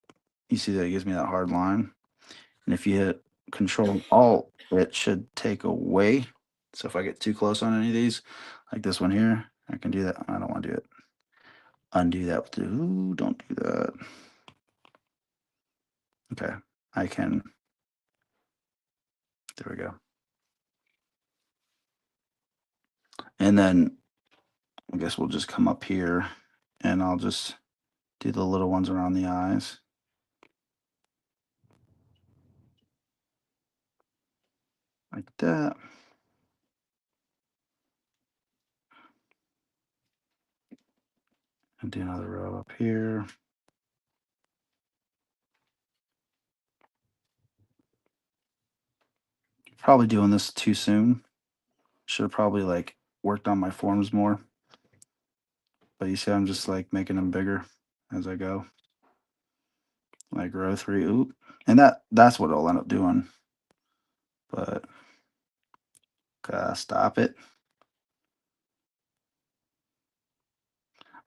you see that it gives me that hard line. And if you hit Control Alt, it should take away. So if I get too close on any of these, like this one here, I can do that. I don't want to do it. Undo that with the, ooh, don't do that. Okay, I can. There we go. And then I guess we'll just come up here and I'll just do the little ones around the eyes. Like that. And do another row up here. Probably doing this too soon. Should have probably like worked on my forms more. But you see, I'm just like making them bigger as I go. Like row 3, oop. And that's what I'll end up doing. But gotta stop it.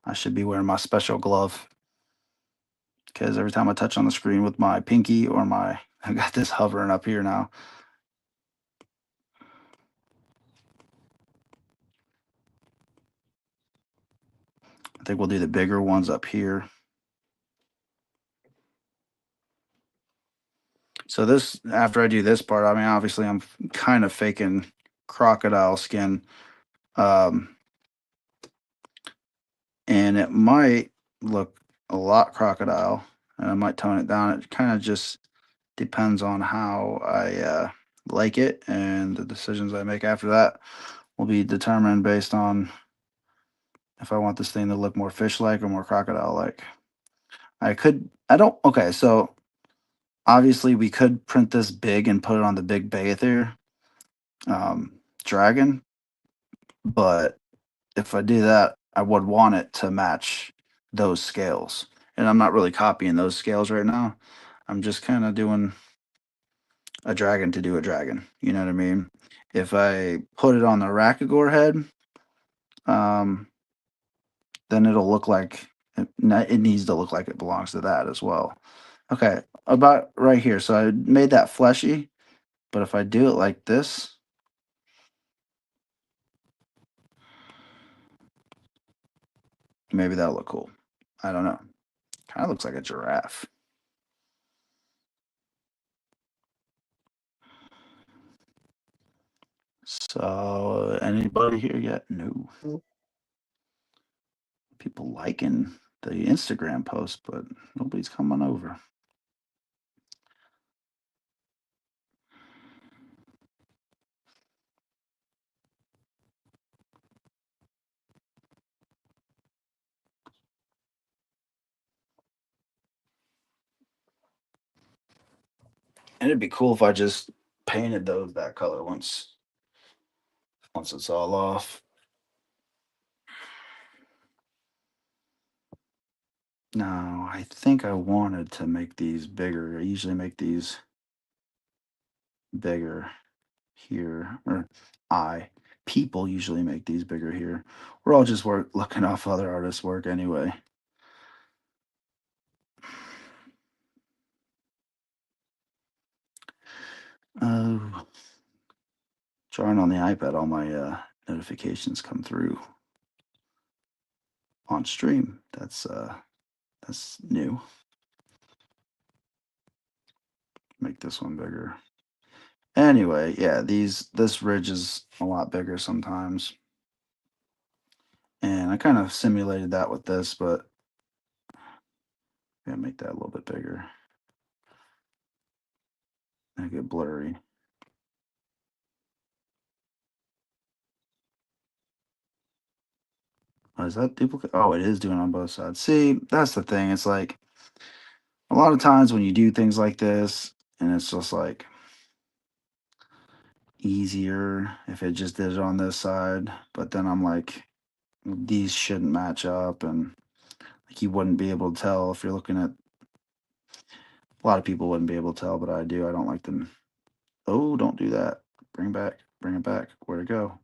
I should be wearing my special glove. Because every time I touch on the screen with my pinky or my, I got this hovering up here now. I think we'll do the bigger ones up here. So this, after I do this part, I mean, obviously I'm kind of faking crocodile skin. And it might look a lot crocodile, and I might tone it down. It kind of just depends on how I like it, and the decisions I make after that will be determined based on if I want this thing to look more fish-like or more crocodile-like. Okay, so obviously we could print this big and put it on the big Bayether dragon, but if I do that, I would want it to match those scales. And I'm not really copying those scales right now. I'm just kind of doing a dragon to do a dragon. You know what I mean? If I put it on the Rakagor head, then it'll look like it needs to look like it belongs to that as well. Okay, about right here. So I made that fleshy, but if I do it like this, maybe that'll look cool. I don't know. Kind of looks like a giraffe. So anybody here yet? No. People liking the Instagram post, but nobody's coming over. And it'd be cool if I just painted those that color once it's all off. No, I think I wanted to make these bigger. I usually make these bigger here, or people usually make these bigger here. We're all just looking off other artists' work anyway. Oh, drawing on the iPad, all my notifications come through on stream. That's new. Make this one bigger. Anyway, yeah, this ridge is a lot bigger sometimes. And I kind of simulated that with this, but I'm gonna make that a little bit bigger. Make it blurry. Oh, is that duplicate? Oh, it is doing on both sides. See, that's the thing. It's like a lot of times when you do things like this, and it's just like easier if it just did it on this side. But then I'm like, these shouldn't match up, and like you wouldn't be able to tell if you're looking at. A lot of people wouldn't be able to tell, but I do. I don't like them. Oh, don't do that. Bring it back. Where'd it go?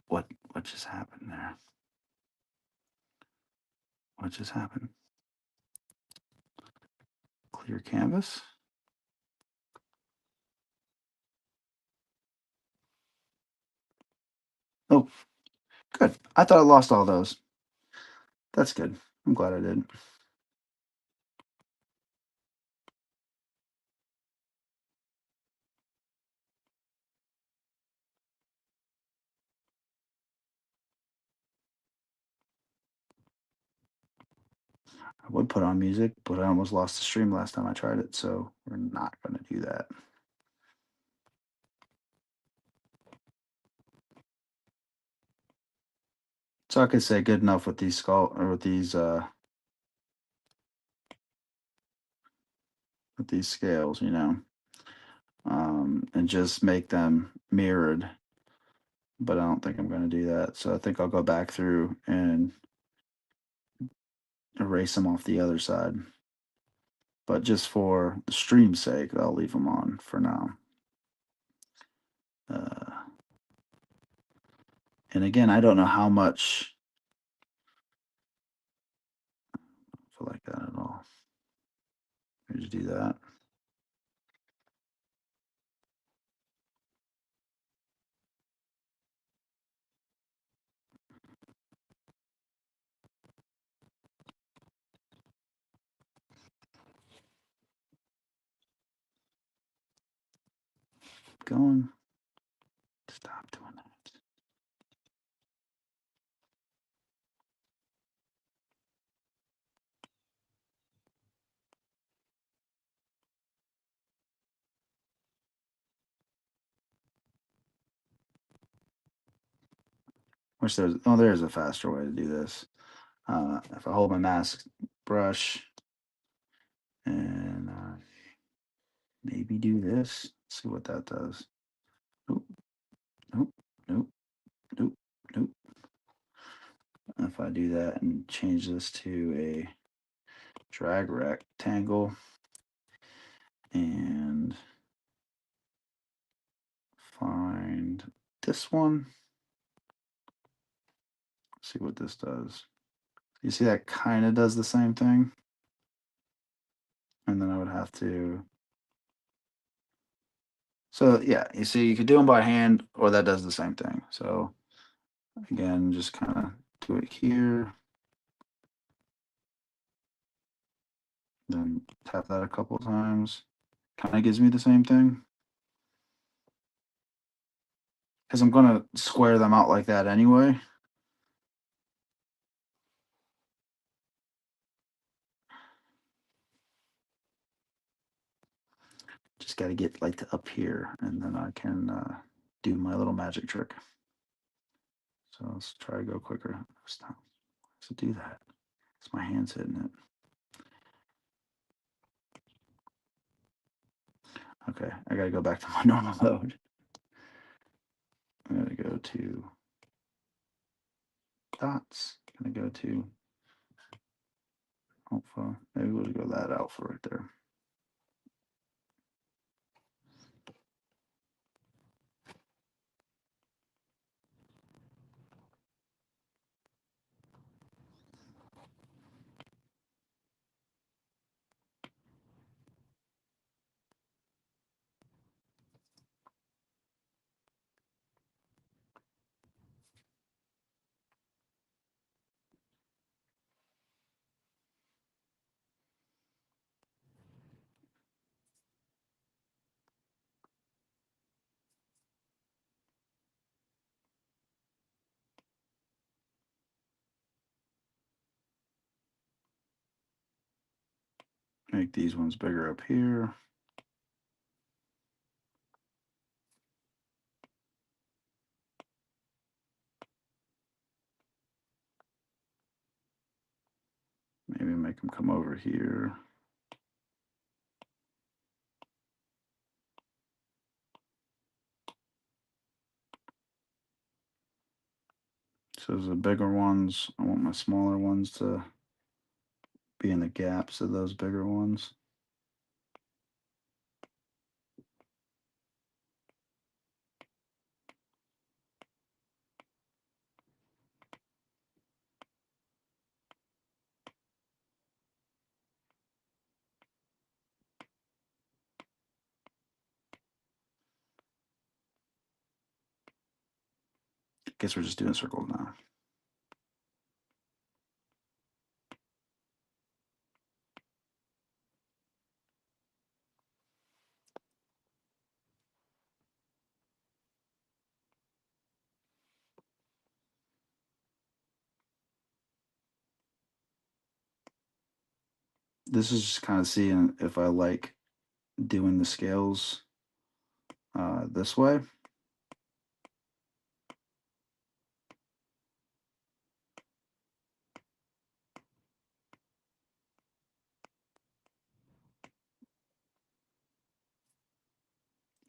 What just happened there? What just happened? Clear canvas? Oh, good. I thought I lost all those. That's good. I'm glad I did. I would put on music, but I almost lost the stream last time I tried it, so we're not going to do that. So I could say good enough with these with these scales, you know, and just make them mirrored. But I don't think I'm going to do that. So I think I'll go back through and erase them off the other side. But just for the stream's sake, I'll leave them on for now. And again, I don't know how much I feel like that at all. Let me just do that. Going. Stop doing that. Wish there's a faster way to do this. If I hold my mask brush and maybe do this, see what that does. Nope, nope, nope, nope, nope. If I do that and change this to a drag rectangle and find this one, see what this does. You see that kind of does the same thing? And then I would have to. So yeah, you see, you could do them by hand, or that does the same thing. So again, just kind of do it here. Then tap that a couple times. Kind of gives me the same thing. Because I'm going to square them out like that anyway. Just got to get like to up here, and then I can do my little magic trick. So let's try to go quicker. Stop. So do that. It's my hands hitting it. Okay, I got to go back to my normal mode. I'm going to go to dots. I'm going to go to alpha. Maybe we'll go that alpha right there. Make these ones bigger up here. Maybe make them come over here. So the bigger ones, I want my smaller ones to be in the gaps of those bigger ones. Guess we're just doing circles now. this is just kind of seeing if I like doing the scales this way.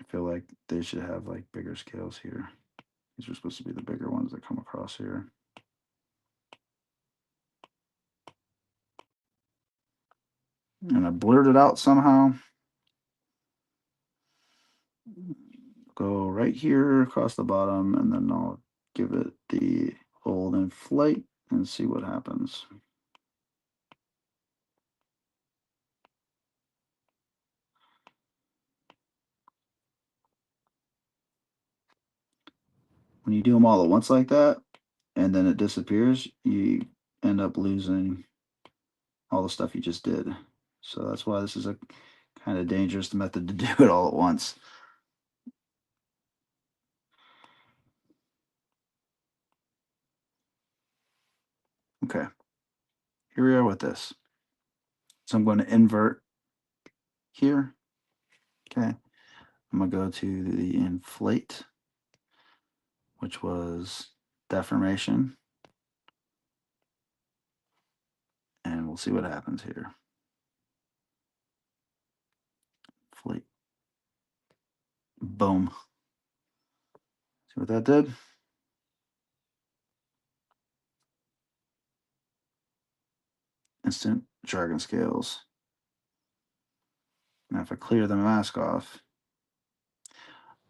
I feel like they should have like bigger scales here. These are supposed to be the bigger ones that come across here. And I blurred it out somehow. Go right here across the bottom, and then I'll give it the old inflate and see what happens. When you do them all at once like that, and then it disappears, you end up losing all the stuff you just did. So that's why this is a kind of dangerous method to do it all at once. Okay, here we are with this. So I'm going to invert here. Okay, I'm going to go to the inflate, which was deformation. And we'll see what happens here. Inflate. Boom. See what that did? Instant dragon scales. Now if I clear the mask off,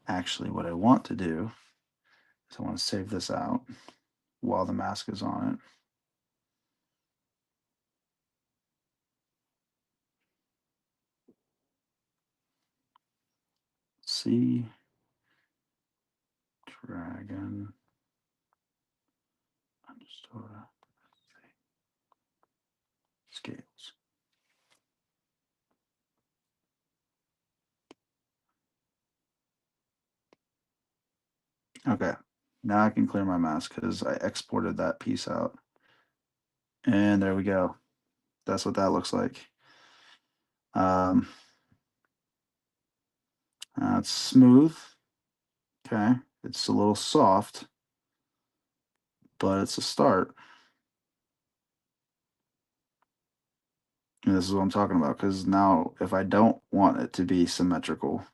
actually what I want to do is I want to save this out while the mask is on it. See, dragon underscore scales. Okay, now I can clear my mask because I exported that piece out. And there we go. That's what that looks like. It's smooth. Okay, it's a little soft, but it's a start. And this is what I'm talking about, because now if I don't want it to be symmetrical,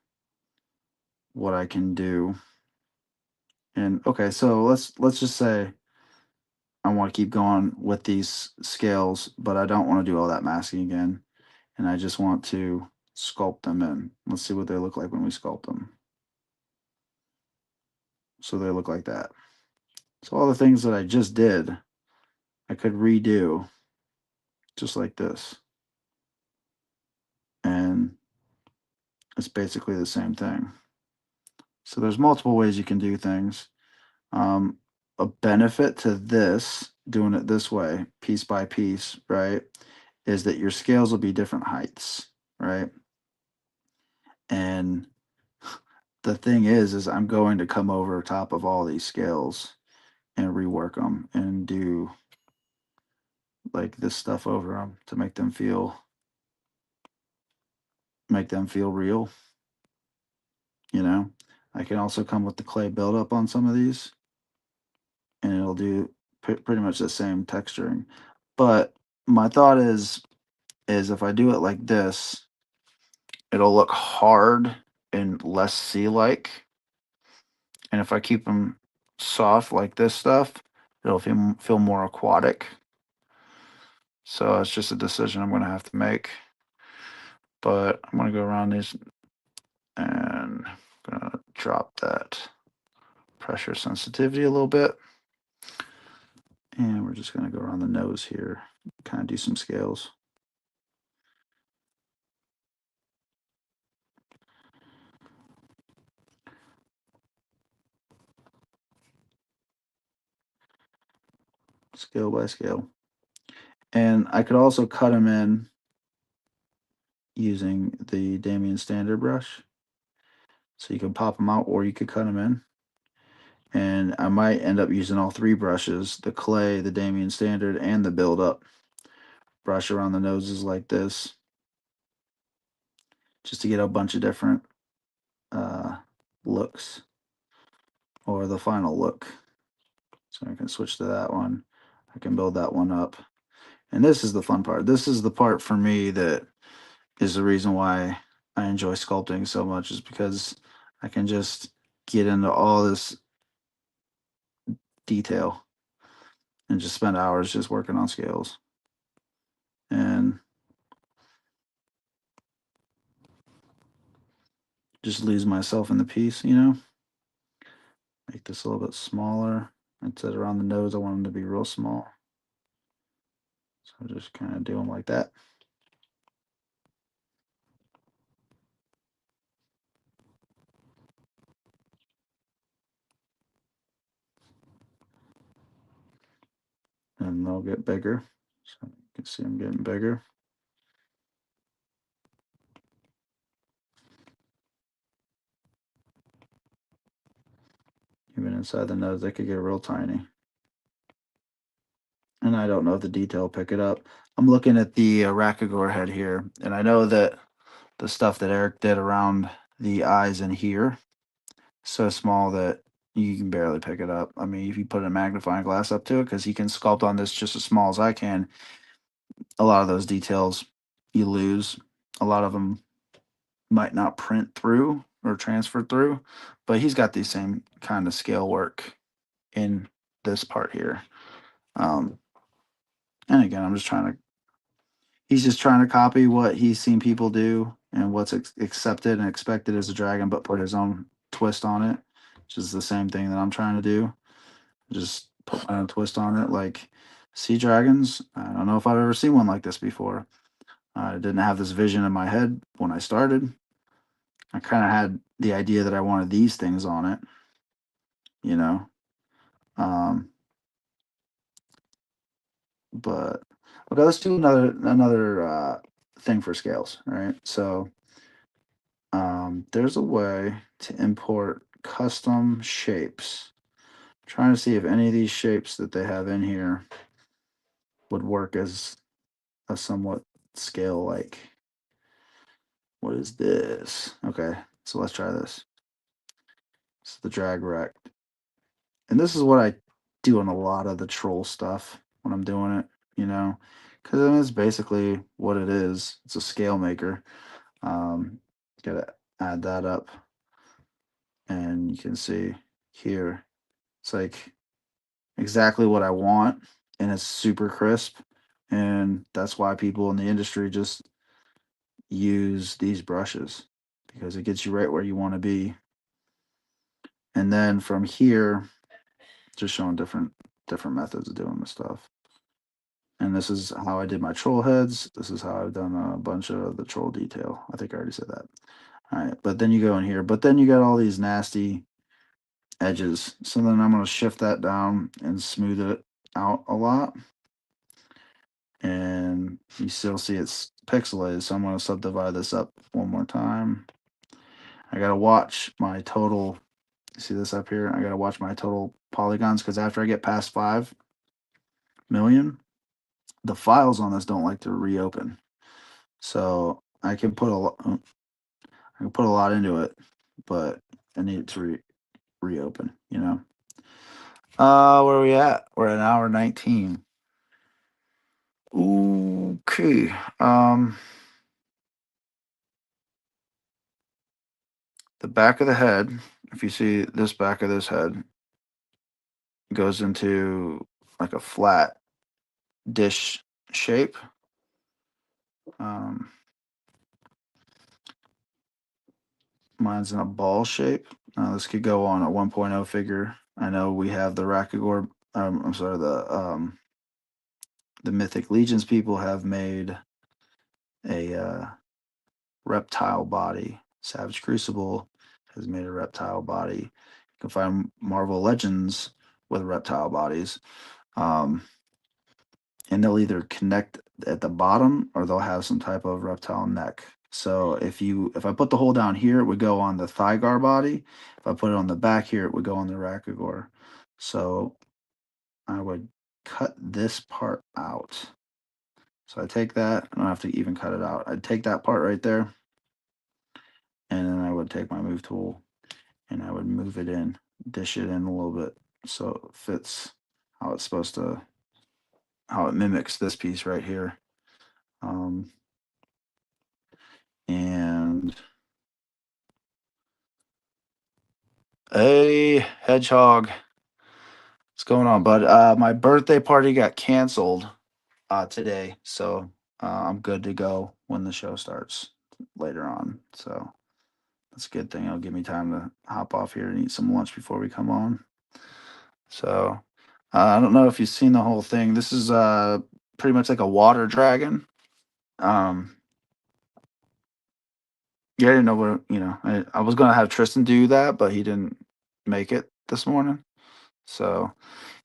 what I can do, and okay, so let's just say I want to keep going with these scales, but I don't want to do all that masking again, and I just want to sculpt them in. Let's see what they look like when we sculpt them. So they look like that. So all the things that I just did, I could redo just like this. And it's basically the same thing. So there's multiple ways you can do things. A benefit to this, doing it this way, piece by piece, right, is that your scales will be different heights, right? And the thing is I'm going to come over top of all these scales and rework them and do like this stuff over them to make them feel real. You know, I can also come with the clay buildup on some of these, and it'll do pretty much the same texturing. But my thought is if I do it like this, it'll look hard and less sea-like. And if I keep them soft like this stuff, it'll feel more aquatic. So it's just a decision I'm going to have to make. But I'm going to go around these and I'm going to drop that pressure sensitivity a little bit. And we're just going to go around the nose here, kind of do some scales. Scale by scale. And I could also cut them in using the Damien Standard brush. So you can pop them out or you could cut them in. And I might end up using all three brushes, the clay, the Damien Standard, and the build up. brush around the noses like this, just to get a bunch of different looks, or the final look. So I can switch to that one. I can build that one up. And this is the fun part. This is the part for me that is the reason why I enjoy sculpting so much, is because I can just get into all this detail and just spend hours just working on scales. And just lose myself in the piece, you know? Make this a little bit smaller. Instead around the nose, I want them to be real small. So just kind of do them like that. And they'll get bigger. So you can see them getting bigger. Even inside the nose, they could get real tiny. And I don't know if the detail will pick it up. I'm looking at the Rakagor head here, and I know that the stuff that Eric did around the eyes in here, so small that you can barely pick it up. I mean, if you put a magnifying glass up to it, because he can sculpt on this just as small as I can, a lot of those details you lose. A lot of them might not print through or transfer through, but he's got the same kind of scale work in this part here. And again, he's just trying to copy what he's seen people do and what's accepted and expected as a dragon, but put his own twist on it, which is the same thing that I'm trying to do. Just put my own twist on it. Like, sea dragons, I don't know if I've ever seen one like this before. I didn't have this vision in my head when I started. I kind of had the idea that I wanted these things on it, you know. But okay, let's do another thing for scales, right? So there's a way to import custom shapes. Trying to see if any of these shapes that they have in here would work as a somewhat scale like. What is this? Okay, so let's try this. It's the drag rect. And this is what I do in a lot of the troll stuff when I'm doing it, you know, because it's basically what it is. It's a scale maker. Gotta add that up, and you can see here, it's like exactly what I want, and it's super crisp, and that's why people in the industry just use these brushes, because it gets you right where you want to be. And then from here, just showing different methods of doing the stuff. And this is how I did my troll heads. This is how I've done a bunch of the troll detail. I think I already said that. All right, but then you go in here, but then you got all these nasty edges. So then I'm going to shift that down and smooth it out a lot. And you still see it's pixelated. So I'm going to subdivide this up one more time. I got to watch my total. See this up here? I got to watch my total polygons, because after I get past 5 million, the files on this don't like to reopen. So I can put a lot into it, but I need it to reopen, you know. Where are we at? We're at an hour 19. Okay. The back of the head, if you see this back of this head, goes into like a flat dish shape. Mine's in a ball shape. This could go on a 1.0 figure. I know we have the Rakagor. I'm sorry, the Mythic Legions people have made a reptile body. Savage Crucible has made a reptile body. You can find Marvel Legends with reptile bodies. And they'll either connect at the bottom, or they'll have some type of reptile neck. So if I put the hole down here, it would go on the Thygar body. If I put it on the back here, it would go on the Rakagor. So I would cut this part out So I take that. I don't have to even cut it out. I'd take that part right there, and then I would take my move tool and I would move it in, dish it in a little bit so it fits how it's supposed to, how it mimics this piece right here. And hey, hedgehog, what's going on, bud? My birthday party got canceled today, so I'm good to go when the show starts later on. So that's a good thing. It'll give me time to hop off here and eat some lunch before we come on. So I don't know if you've seen the whole thing. This is pretty much like a water dragon. Yeah, I didn't know what, I was gonna have Tristan do that, but he didn't make it this morning. So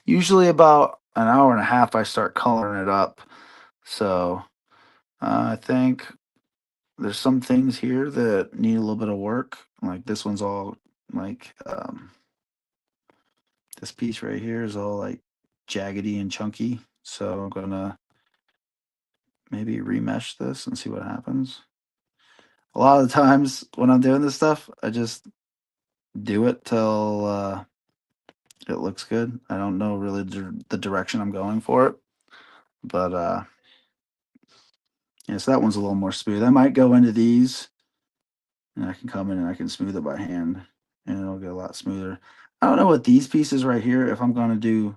usually about an hour and a half I start coloring it up. So I think there's some things here that need a little bit of work. Like this one's all like this piece right here is all like jaggedy and chunky. So I'm gonna maybe remesh this and see what happens. A lot of the times when I'm doing this stuff, I just do it till it looks good. I don't know really the direction I'm going for it, but yeah, so that one's a little more smooth. I might go into these, and I can come in and I can smooth it by hand, and it'll get a lot smoother. I don't know what these pieces right here, if I'm going to do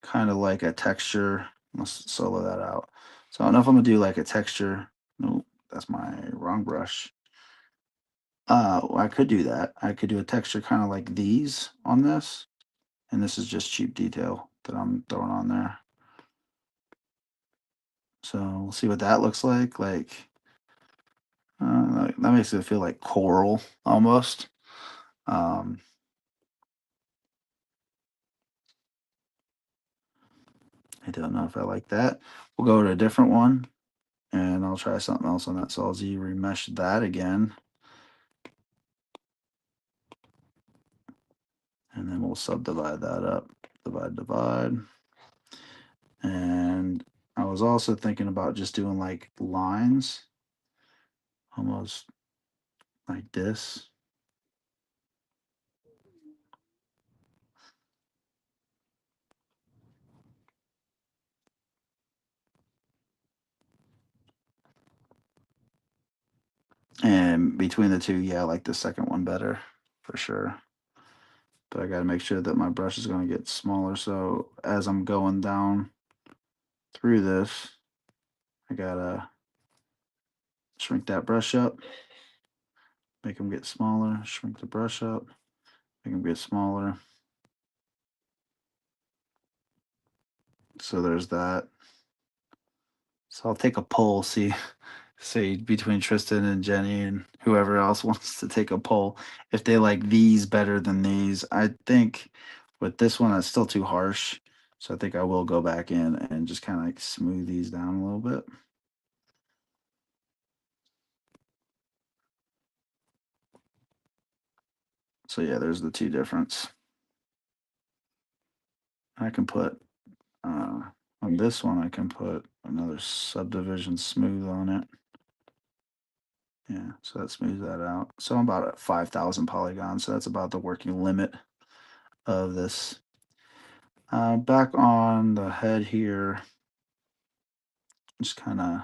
kind of like a texture. Let's solo that out. So I don't know if I'm gonna do like a texture. No, that's my wrong brush. I could do that. I could do a texture kind of like these on this, and this is just cheap detail that I'm throwing on there. So we'll see what that looks like. Like that makes it feel like coral almost. I don't know if I like that. We'll go to a different one, and I'll try something else on that. So I'll Z remesh that again. And then we'll subdivide that up. Divide. And I was also thinking about just doing like lines, almost like this. And between the two, yeah, I like the second one better for sure. But I got to make sure that my brush is going to get smaller. So as I'm going down through this, I got to shrink that brush up, make them get smaller, shrink the brush up, make them get smaller. So there's that. So I'll take a poll, see between Tristan and Jenny and whoever else wants to take a poll if they like these better than these. I think with this one it's still too harsh. So I think I will go back in and just kind of like smooth these down a little bit. So yeah, there's the two difference. I can put on this one, I can put another subdivision smooth on it. Yeah, so that smooths that out. So I'm about at 5,000 polygons. So that's about the working limit of this. Back on the head here, just kind of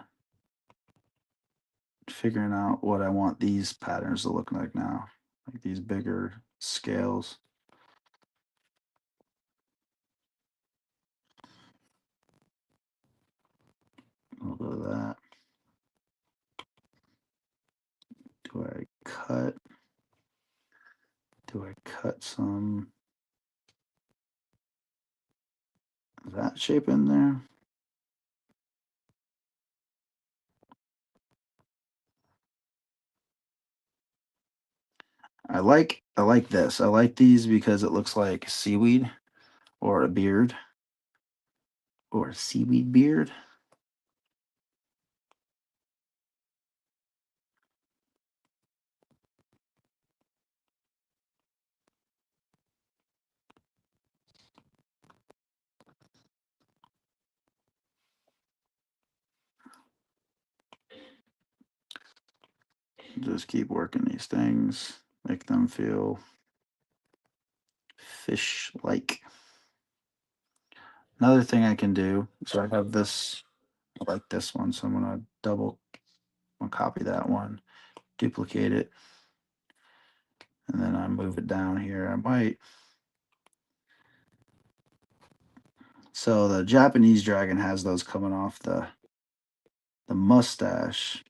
figuring out what I want these patterns to look like now, like these bigger scales. A little bit of that. Do I cut? Do I cut some of that shape in there? I like this. I like these because it looks like seaweed or a beard or a seaweed beard. Just keep working these things, make them feel fish-like. Another thing I can do, so I have this, I like this one, so I'm gonna copy that one, duplicate it, and then I move it down here. I might. So the Japanese dragon has those coming off the mustache,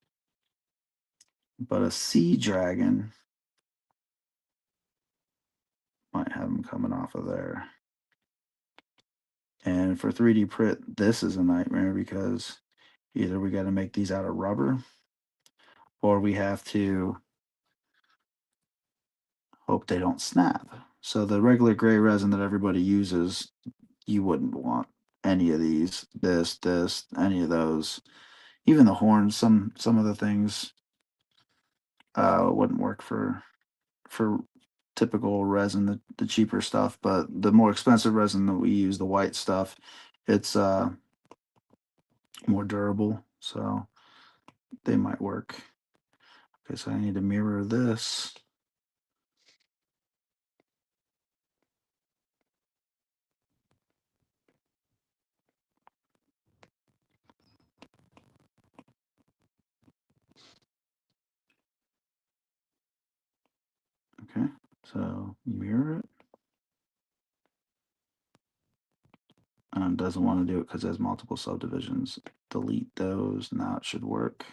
but a sea dragon might have them coming off of there. And for 3D print, this is a nightmare because either we got to make these out of rubber or we have to hope they don't snap. So the regular gray resin that everybody uses, you wouldn't want any of these, this, any of those. Even the horns, some of the things wouldn't work for typical resin, the cheaper stuff, but the more expensive resin that we use, the white stuff, it's more durable, so they might work. Okay, so I need to mirror this. Okay, so mirror it. Doesn't want to do it because it has multiple subdivisions. Delete those. Now it should work.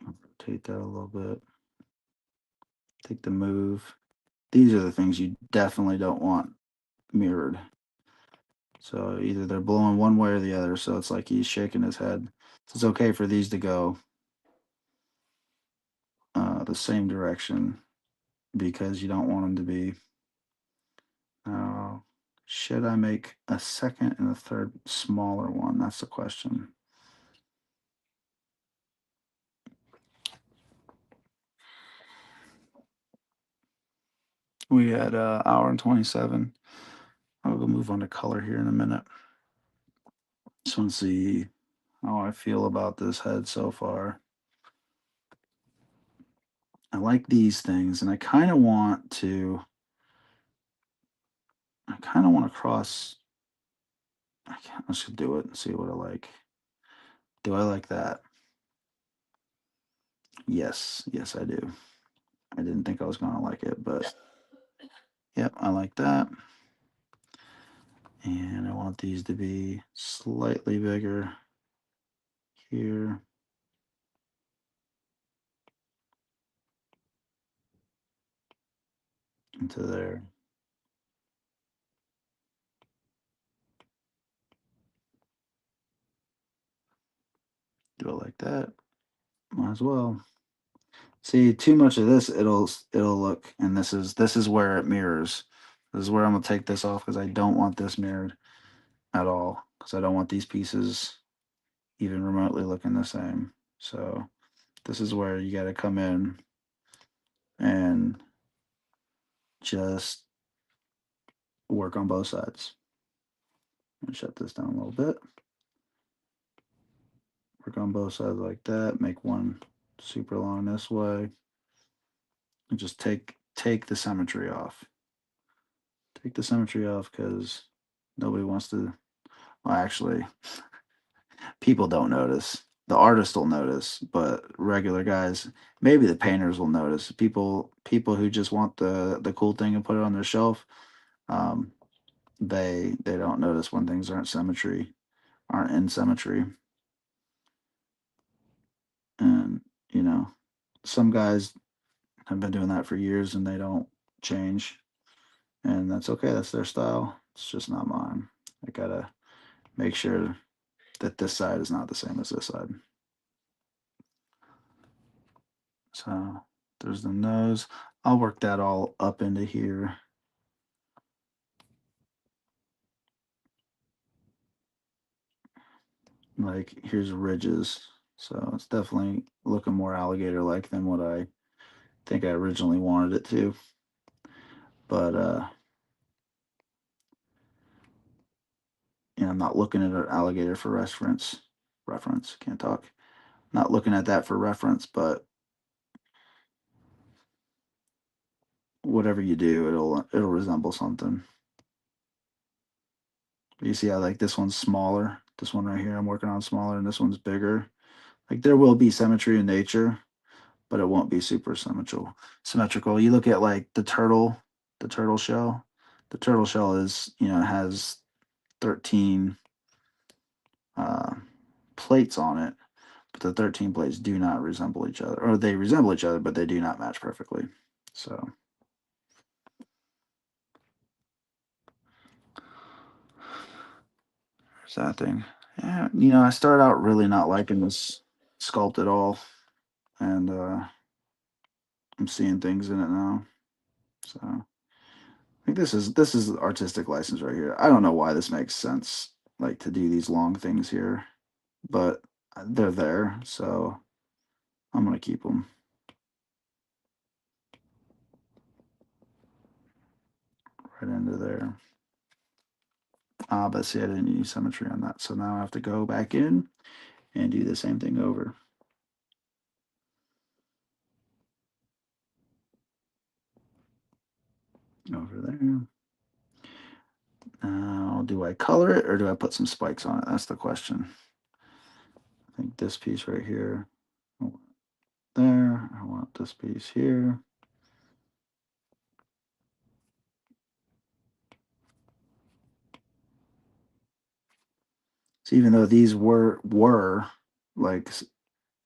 Rotate that a little bit. Take the move. These are the things you definitely don't want mirrored. So either they're blowing one way or the other. So it's like he's shaking his head. So it's okay for these to go the same direction because you don't want them to be. Now, should I make a second and a third smaller one? That's the question. We had an hour and 27. I'll go move on to color here in a minute. Just want to see how I feel about this head so far. I like these things, and I kind of want to cross. Let's just do it and see what I like. Do I like that? Yes, I do. I didn't think I was going to like it, but yep, I like that. And I want these to be slightly bigger here. Into there. Do it like that. Might as well. See, too much of this, it'll look, and this is where it mirrors. This is where I'm gonna take this off because I don't want this mirrored at all because I don't want these pieces even remotely looking the same. So this is where you got to come in and just work on both sides. I'm gonna shut this down a little bit. Work on both sides like that. Make one super long this way. And just take the symmetry off. Take the symmetry off because nobody wants to. Well, actually, people don't notice. The artist will notice, but regular guys, maybe the painters will notice. People who just want the cool thing and put it on their shelf, um, they don't notice when things aren't in symmetry. And some guys have been doing that for years and they don't change, and that's okay. That's their style. It's just not mine. I gotta make sure that this side is not the same as this side. So there's the nose. I'll work that all up into here. Like here's ridges. So it's definitely looking more alligator-like than what I think I originally wanted it to. But I'm not looking at an alligator for reference. Can't talk. Not looking at that for reference, but whatever you do, it'll resemble something. You see how like this one's smaller. This one right here I'm working on smaller, and this one's bigger. Like there will be symmetry in nature, but it won't be super symmetrical. You look at like the turtle shell. The turtle shell is, it has 13 plates on it, but the 13 plates do not resemble each other, or they resemble each other, but they do not match perfectly. So there's that thing. Yeah, I started out really not liking this sculpt at all, and I'm seeing things in it now. So I think this is artistic license right here. I don't know why this makes sense, like to do these long things here, but they're there, so I'm gonna keep them right into there. But see, I didn't use symmetry on that, so now I have to go back in and do the same thing over. Over there. Now, do I color it or do I put some spikes on it? That's the question. I think this piece right here, I want there. I want this piece here. So even though these were like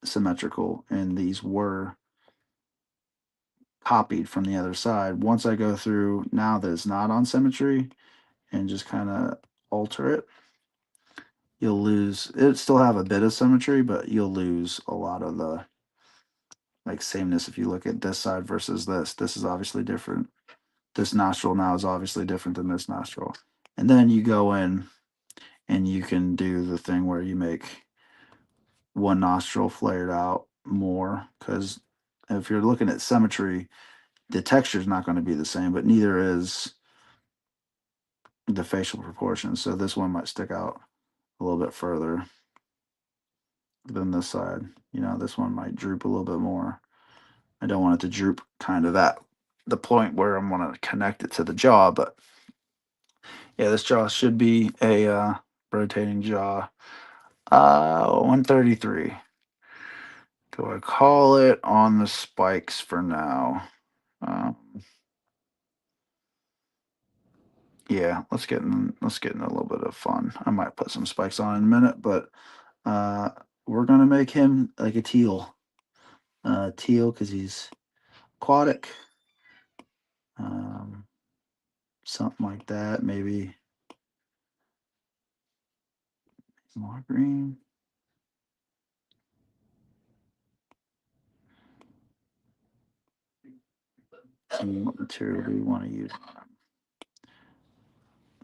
symmetrical and these were copied from the other side, once I go through now that it's not on symmetry and just kind of alter it, you'll lose. It still have a bit of symmetry, but you'll lose a lot of the like sameness. If you look at this side versus this is obviously different. This nostril now is obviously different than this nostril. And then you go in and you can do the thing where you make one nostril flared out more, because if you're looking at symmetry, the texture is not going to be the same, but neither is the facial proportions. So this one might stick out a little bit further than this side. This one might droop a little bit more. I don't want it to droop kind of at the point where I'm going to connect it to the jaw, but yeah, this jaw should be a rotating jaw. 133. Do I call it on the spikes for now? Um, yeah, let's get in a little bit of fun. I might put some spikes on in a minute, but we're gonna make him like a teal. Teal because he's aquatic. Something like that, maybe more green. What material do we want to use?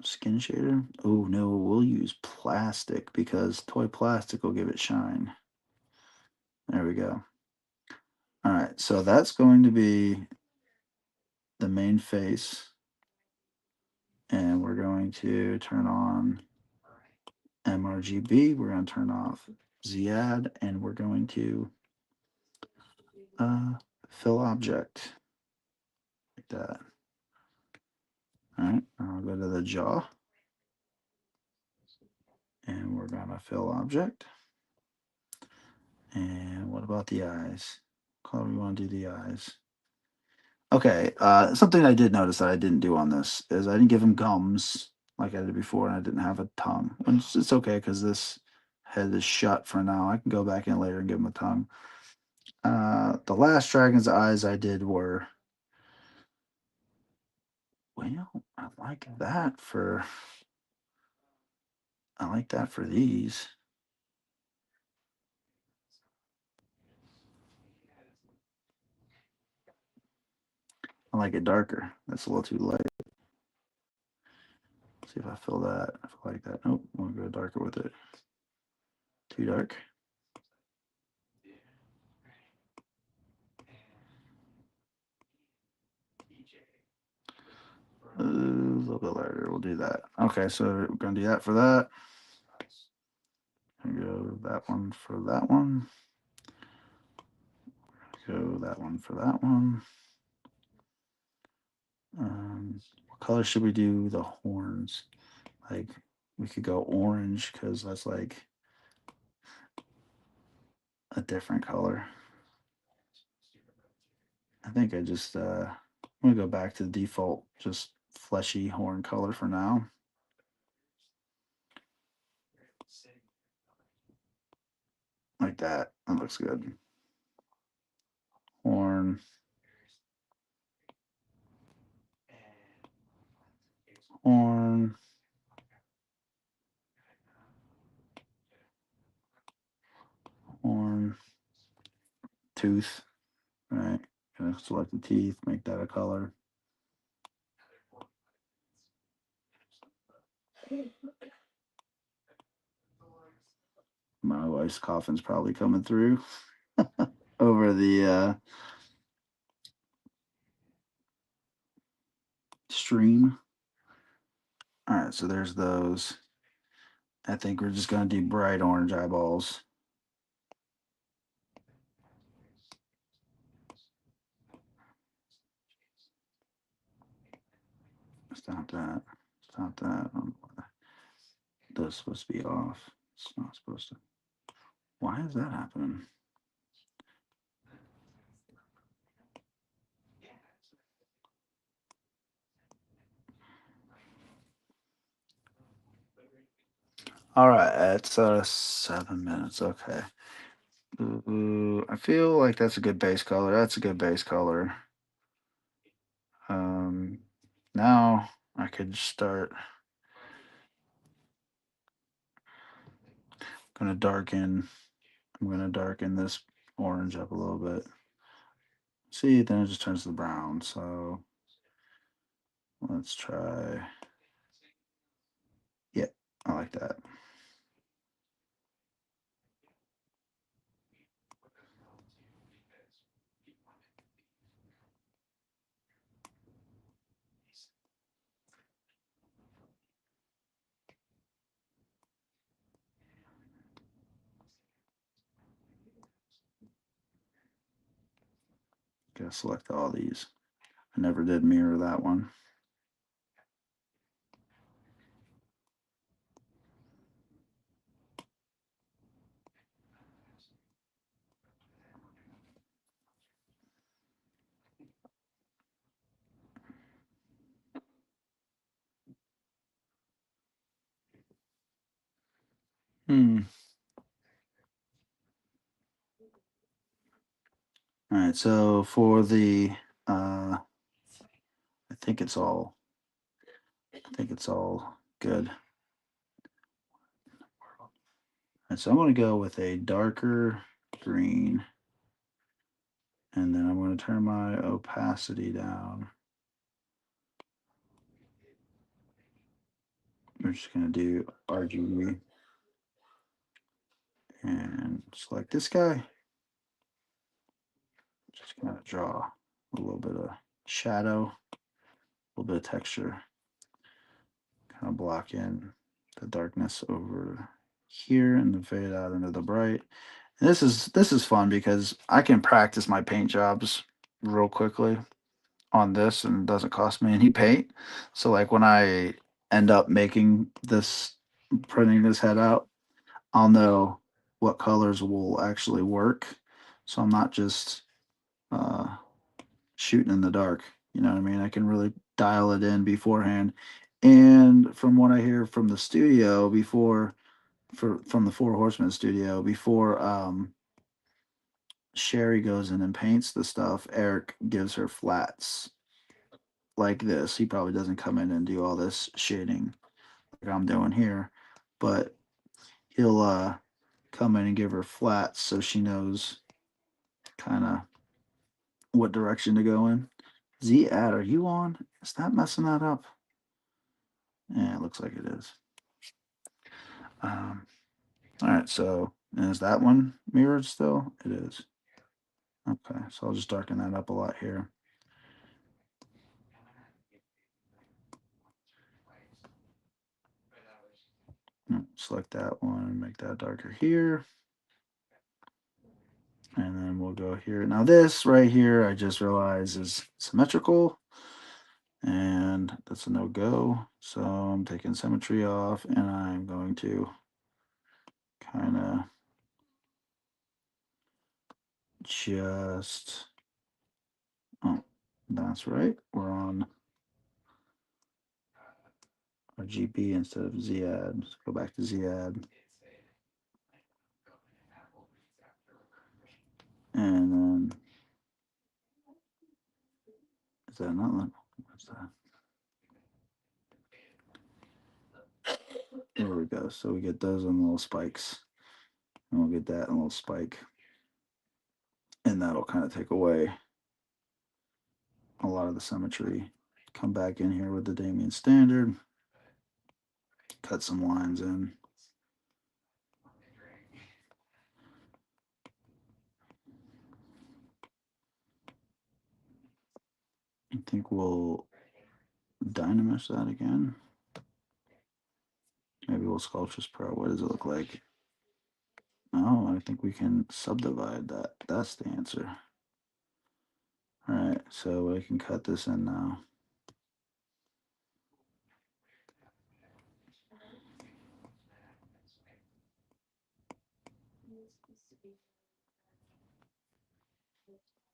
Skin shader? Oh no, we'll use plastic because toy plastic will give it shine. There we go. All right, so that's going to be the main face. And we're going to turn on MRGB. We're going to turn off ZAD, and we're going to fill object like that. All right, I'll go to the jaw, and we're going to fill object. And what about the eyes? How do we want to do the eyes? Okay, something I did notice that I didn't do on this is I didn't give him gums like I did before, and I didn't have a tongue. And it's okay because this head is shut for now. I can go back in later and give him a tongue. The last dragon's eyes I did were, well, I like that for these. I like it darker. That's a little too light. See if I fill that. If I like that. Nope, I'm gonna go darker with it. Too dark. little bit lighter. We'll do that. Okay, so we're gonna do that for that. Go that one for that one. Go that one for that one. What color should we do the horns? Like we could go orange because that's like a different color. I think I just I'm gonna go back to the default just fleshy horn color for now. Like that. That looks good. Horn. Horn. Horn. Tooth. Right. Gonna select the teeth, make that a color. My wife's coughing's probably coming through over the stream. All right, so there's those. I think we're just gonna do bright orange eyeballs. Stop that. Stop that. Those supposed to be off. It's not supposed to. Why is that happening? All right, it's 7 minutes. Okay. I feel like that's a good base color. That's a good base color. Now I could start. I'm gonna darken this orange up a little bit. See, then it just turns to brown. So let's try. Yeah, I like that. Gotta select all these. I never did mirror that one. All right, so for the I think it's all good. And so I'm going to go with a darker green, and then I'm going to turn my opacity down. We're just going to do RGB and select this guy. Just going to draw a little bit of shadow, a little bit of texture, kind of block in the darkness over here and then fade out into the bright. And this is fun because I can practice my paint jobs real quickly on this and it doesn't cost me any paint. So like when I end up making this, printing this head out, I'll know what colors will actually work. So I'm not just uh, shooting in the dark. You know what I mean? I can really dial it in beforehand. And from what I hear from the studio from the Four Horsemen studio, before Sherry goes in and paints the stuff, Eric gives her flats like this. He probably doesn't come in and do all this shading like I'm doing here, but he'll come in and give her flats so she knows kind of what direction to go in. Z ad, are you on? Is that messing that up? Yeah, it looks like it is. All right, so is that one mirrored still? It is. Okay, so I'll just darken that up a lot here. select that one, make that darker here. And then we'll go here. Now this right here, I just realized is symmetrical. And that's a no-go. So I'm taking symmetry off, and I'm going to kind of just, oh, that's right. We're on our GP instead of ZAdd. Let's go back to ZAdd. And then, is that not, what's that? There we go. So we get those on little spikes. And we'll get that in a little spike. And that'll kind of take away a lot of the symmetry. Come back in here with the Damien standard. Cut some lines in. I think we'll Dynamesh that again. Maybe we'll Sculptures Pro. What does it look like? Oh, I think we can subdivide that. That's the answer. All right, so I can cut this in now.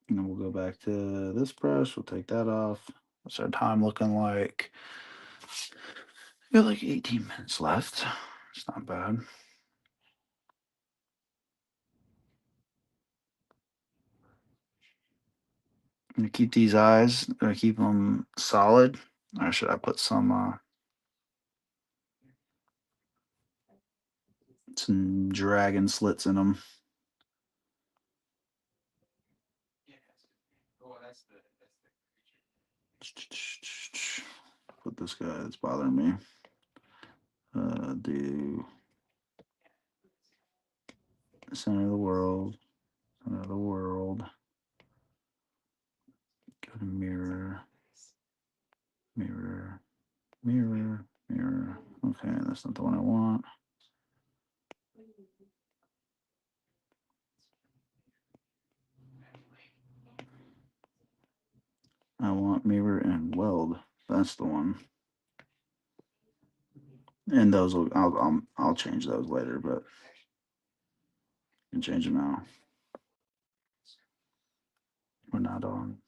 And then we'll go back to this brush. We'll take that off. What's our time looking like? We got like 18 minutes left. It's not bad. I'm gonna keep these eyes. I'm gonna keep them solid. Or should I put some dragon slits in them? Put this guy that's bothering me. Do center of the world. Center of the world. Go to mirror. Mirror. Mirror. Mirror. Okay, that's not the one I want. I want mirror and weld. That's the one. And those will I'll change those later, but I can change them now. We're not on.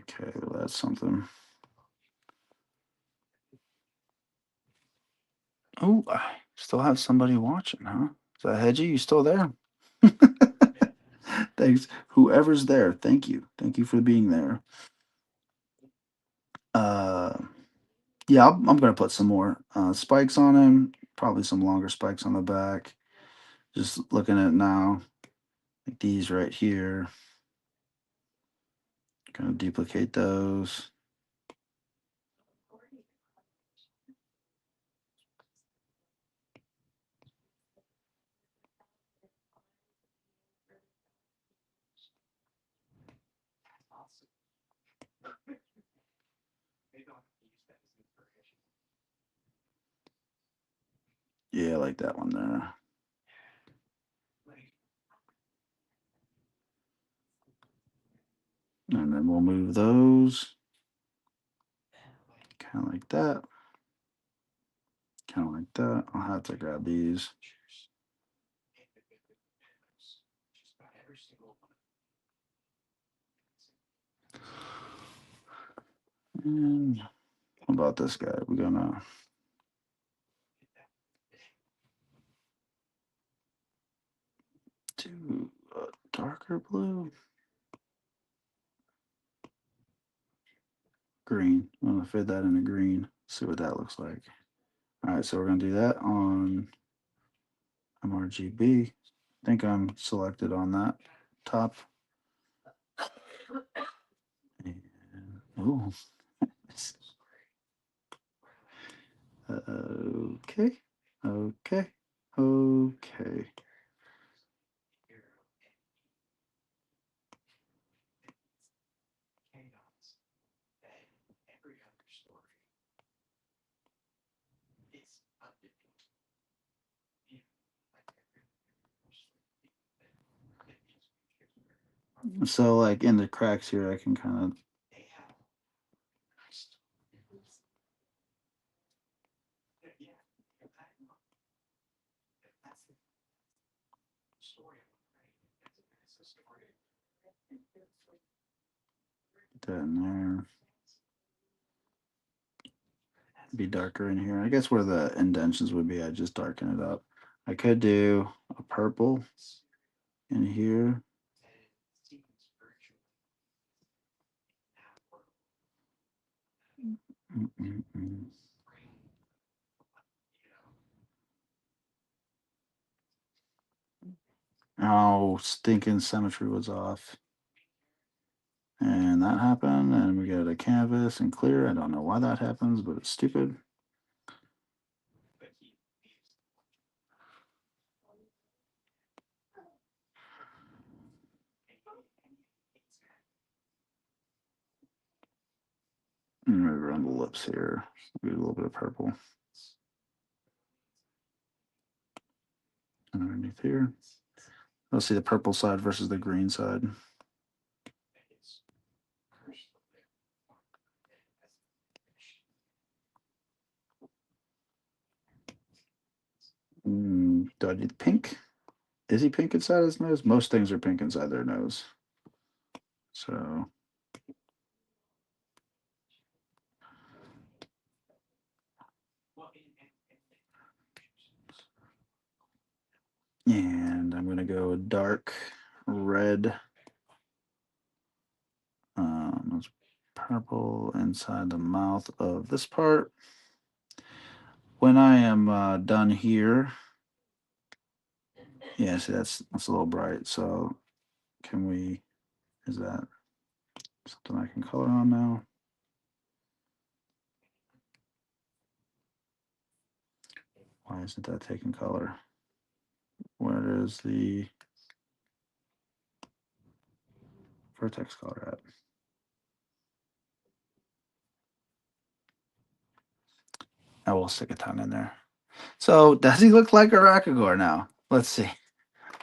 Okay, well, that's something. Oh, I still have somebody watching, huh? Is that Hedgie? You still there? Thanks. Whoever's there, thank you. Thank you for being there. Yeah, I'm gonna put some more spikes on him. Probably some longer spikes on the back. Just looking at it now, like these right here. Gonna duplicate those. Yeah, I like that one there. And then we'll move those. Kind of like that. Kind of like that. I'll have to grab these. And how about this guy? We're gonna do a darker blue. Green. I'm going to fit that into green. See what that looks like. All right, so we're going to do that on MRGB. I think I'm selected on that top. And, ooh. Okay. Okay. Okay. So like in the cracks here, I can kind of get that in there. Be darker in here. I guess where the indentions would be, I just darken it up. I could do a purple in here. Oh, stinking symmetry was off. And that happened, and we get a canvas and clear. I don't know why that happens, but it's stupid. And maybe around the lips here, maybe a little bit of purple. And underneath here, let's see the purple side versus the green side. Do I need pink? Is he pink inside his nose? Most things are pink inside their nose. So and I'm gonna go dark red. It's purple inside the mouth of this part. When I am done here, yeah, see that's a little bright. So can we? Is that something I can color on now? Why isn't that taking color? Where is the vertex color at? I will stick a ton in there. So does he look like a Rakagor now? Let's see.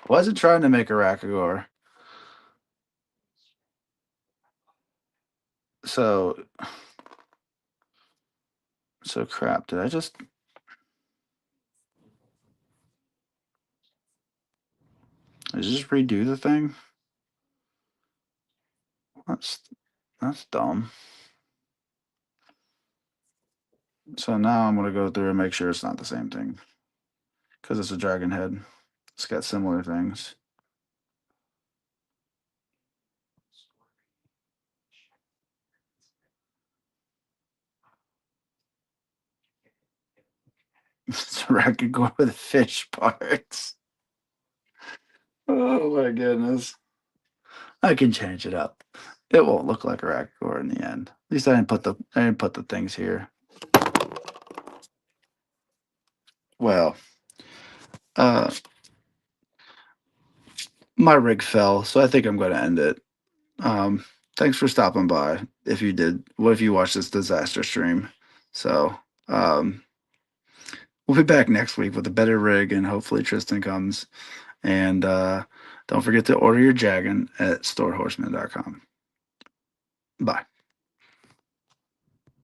Wasn't trying to make a Rakagor. So crap. Did I just redo the thing? That's dumb. So now I'm gonna go through and make sure it's not the same thing. Because it's a dragon head. It's got similar things. It's a Rakagor with fish parts. Oh my goodness. I can change it up. It won't look like a Rakagor in the end. At least I didn't put the things here. Well, my rig fell, so I think I'm going to end it. Thanks for stopping by. If you did, what if you watched this disaster stream? So, we'll be back next week with a better rig, and hopefully Tristan comes. And don't forget to order your dragon at storehorseman.com. Bye.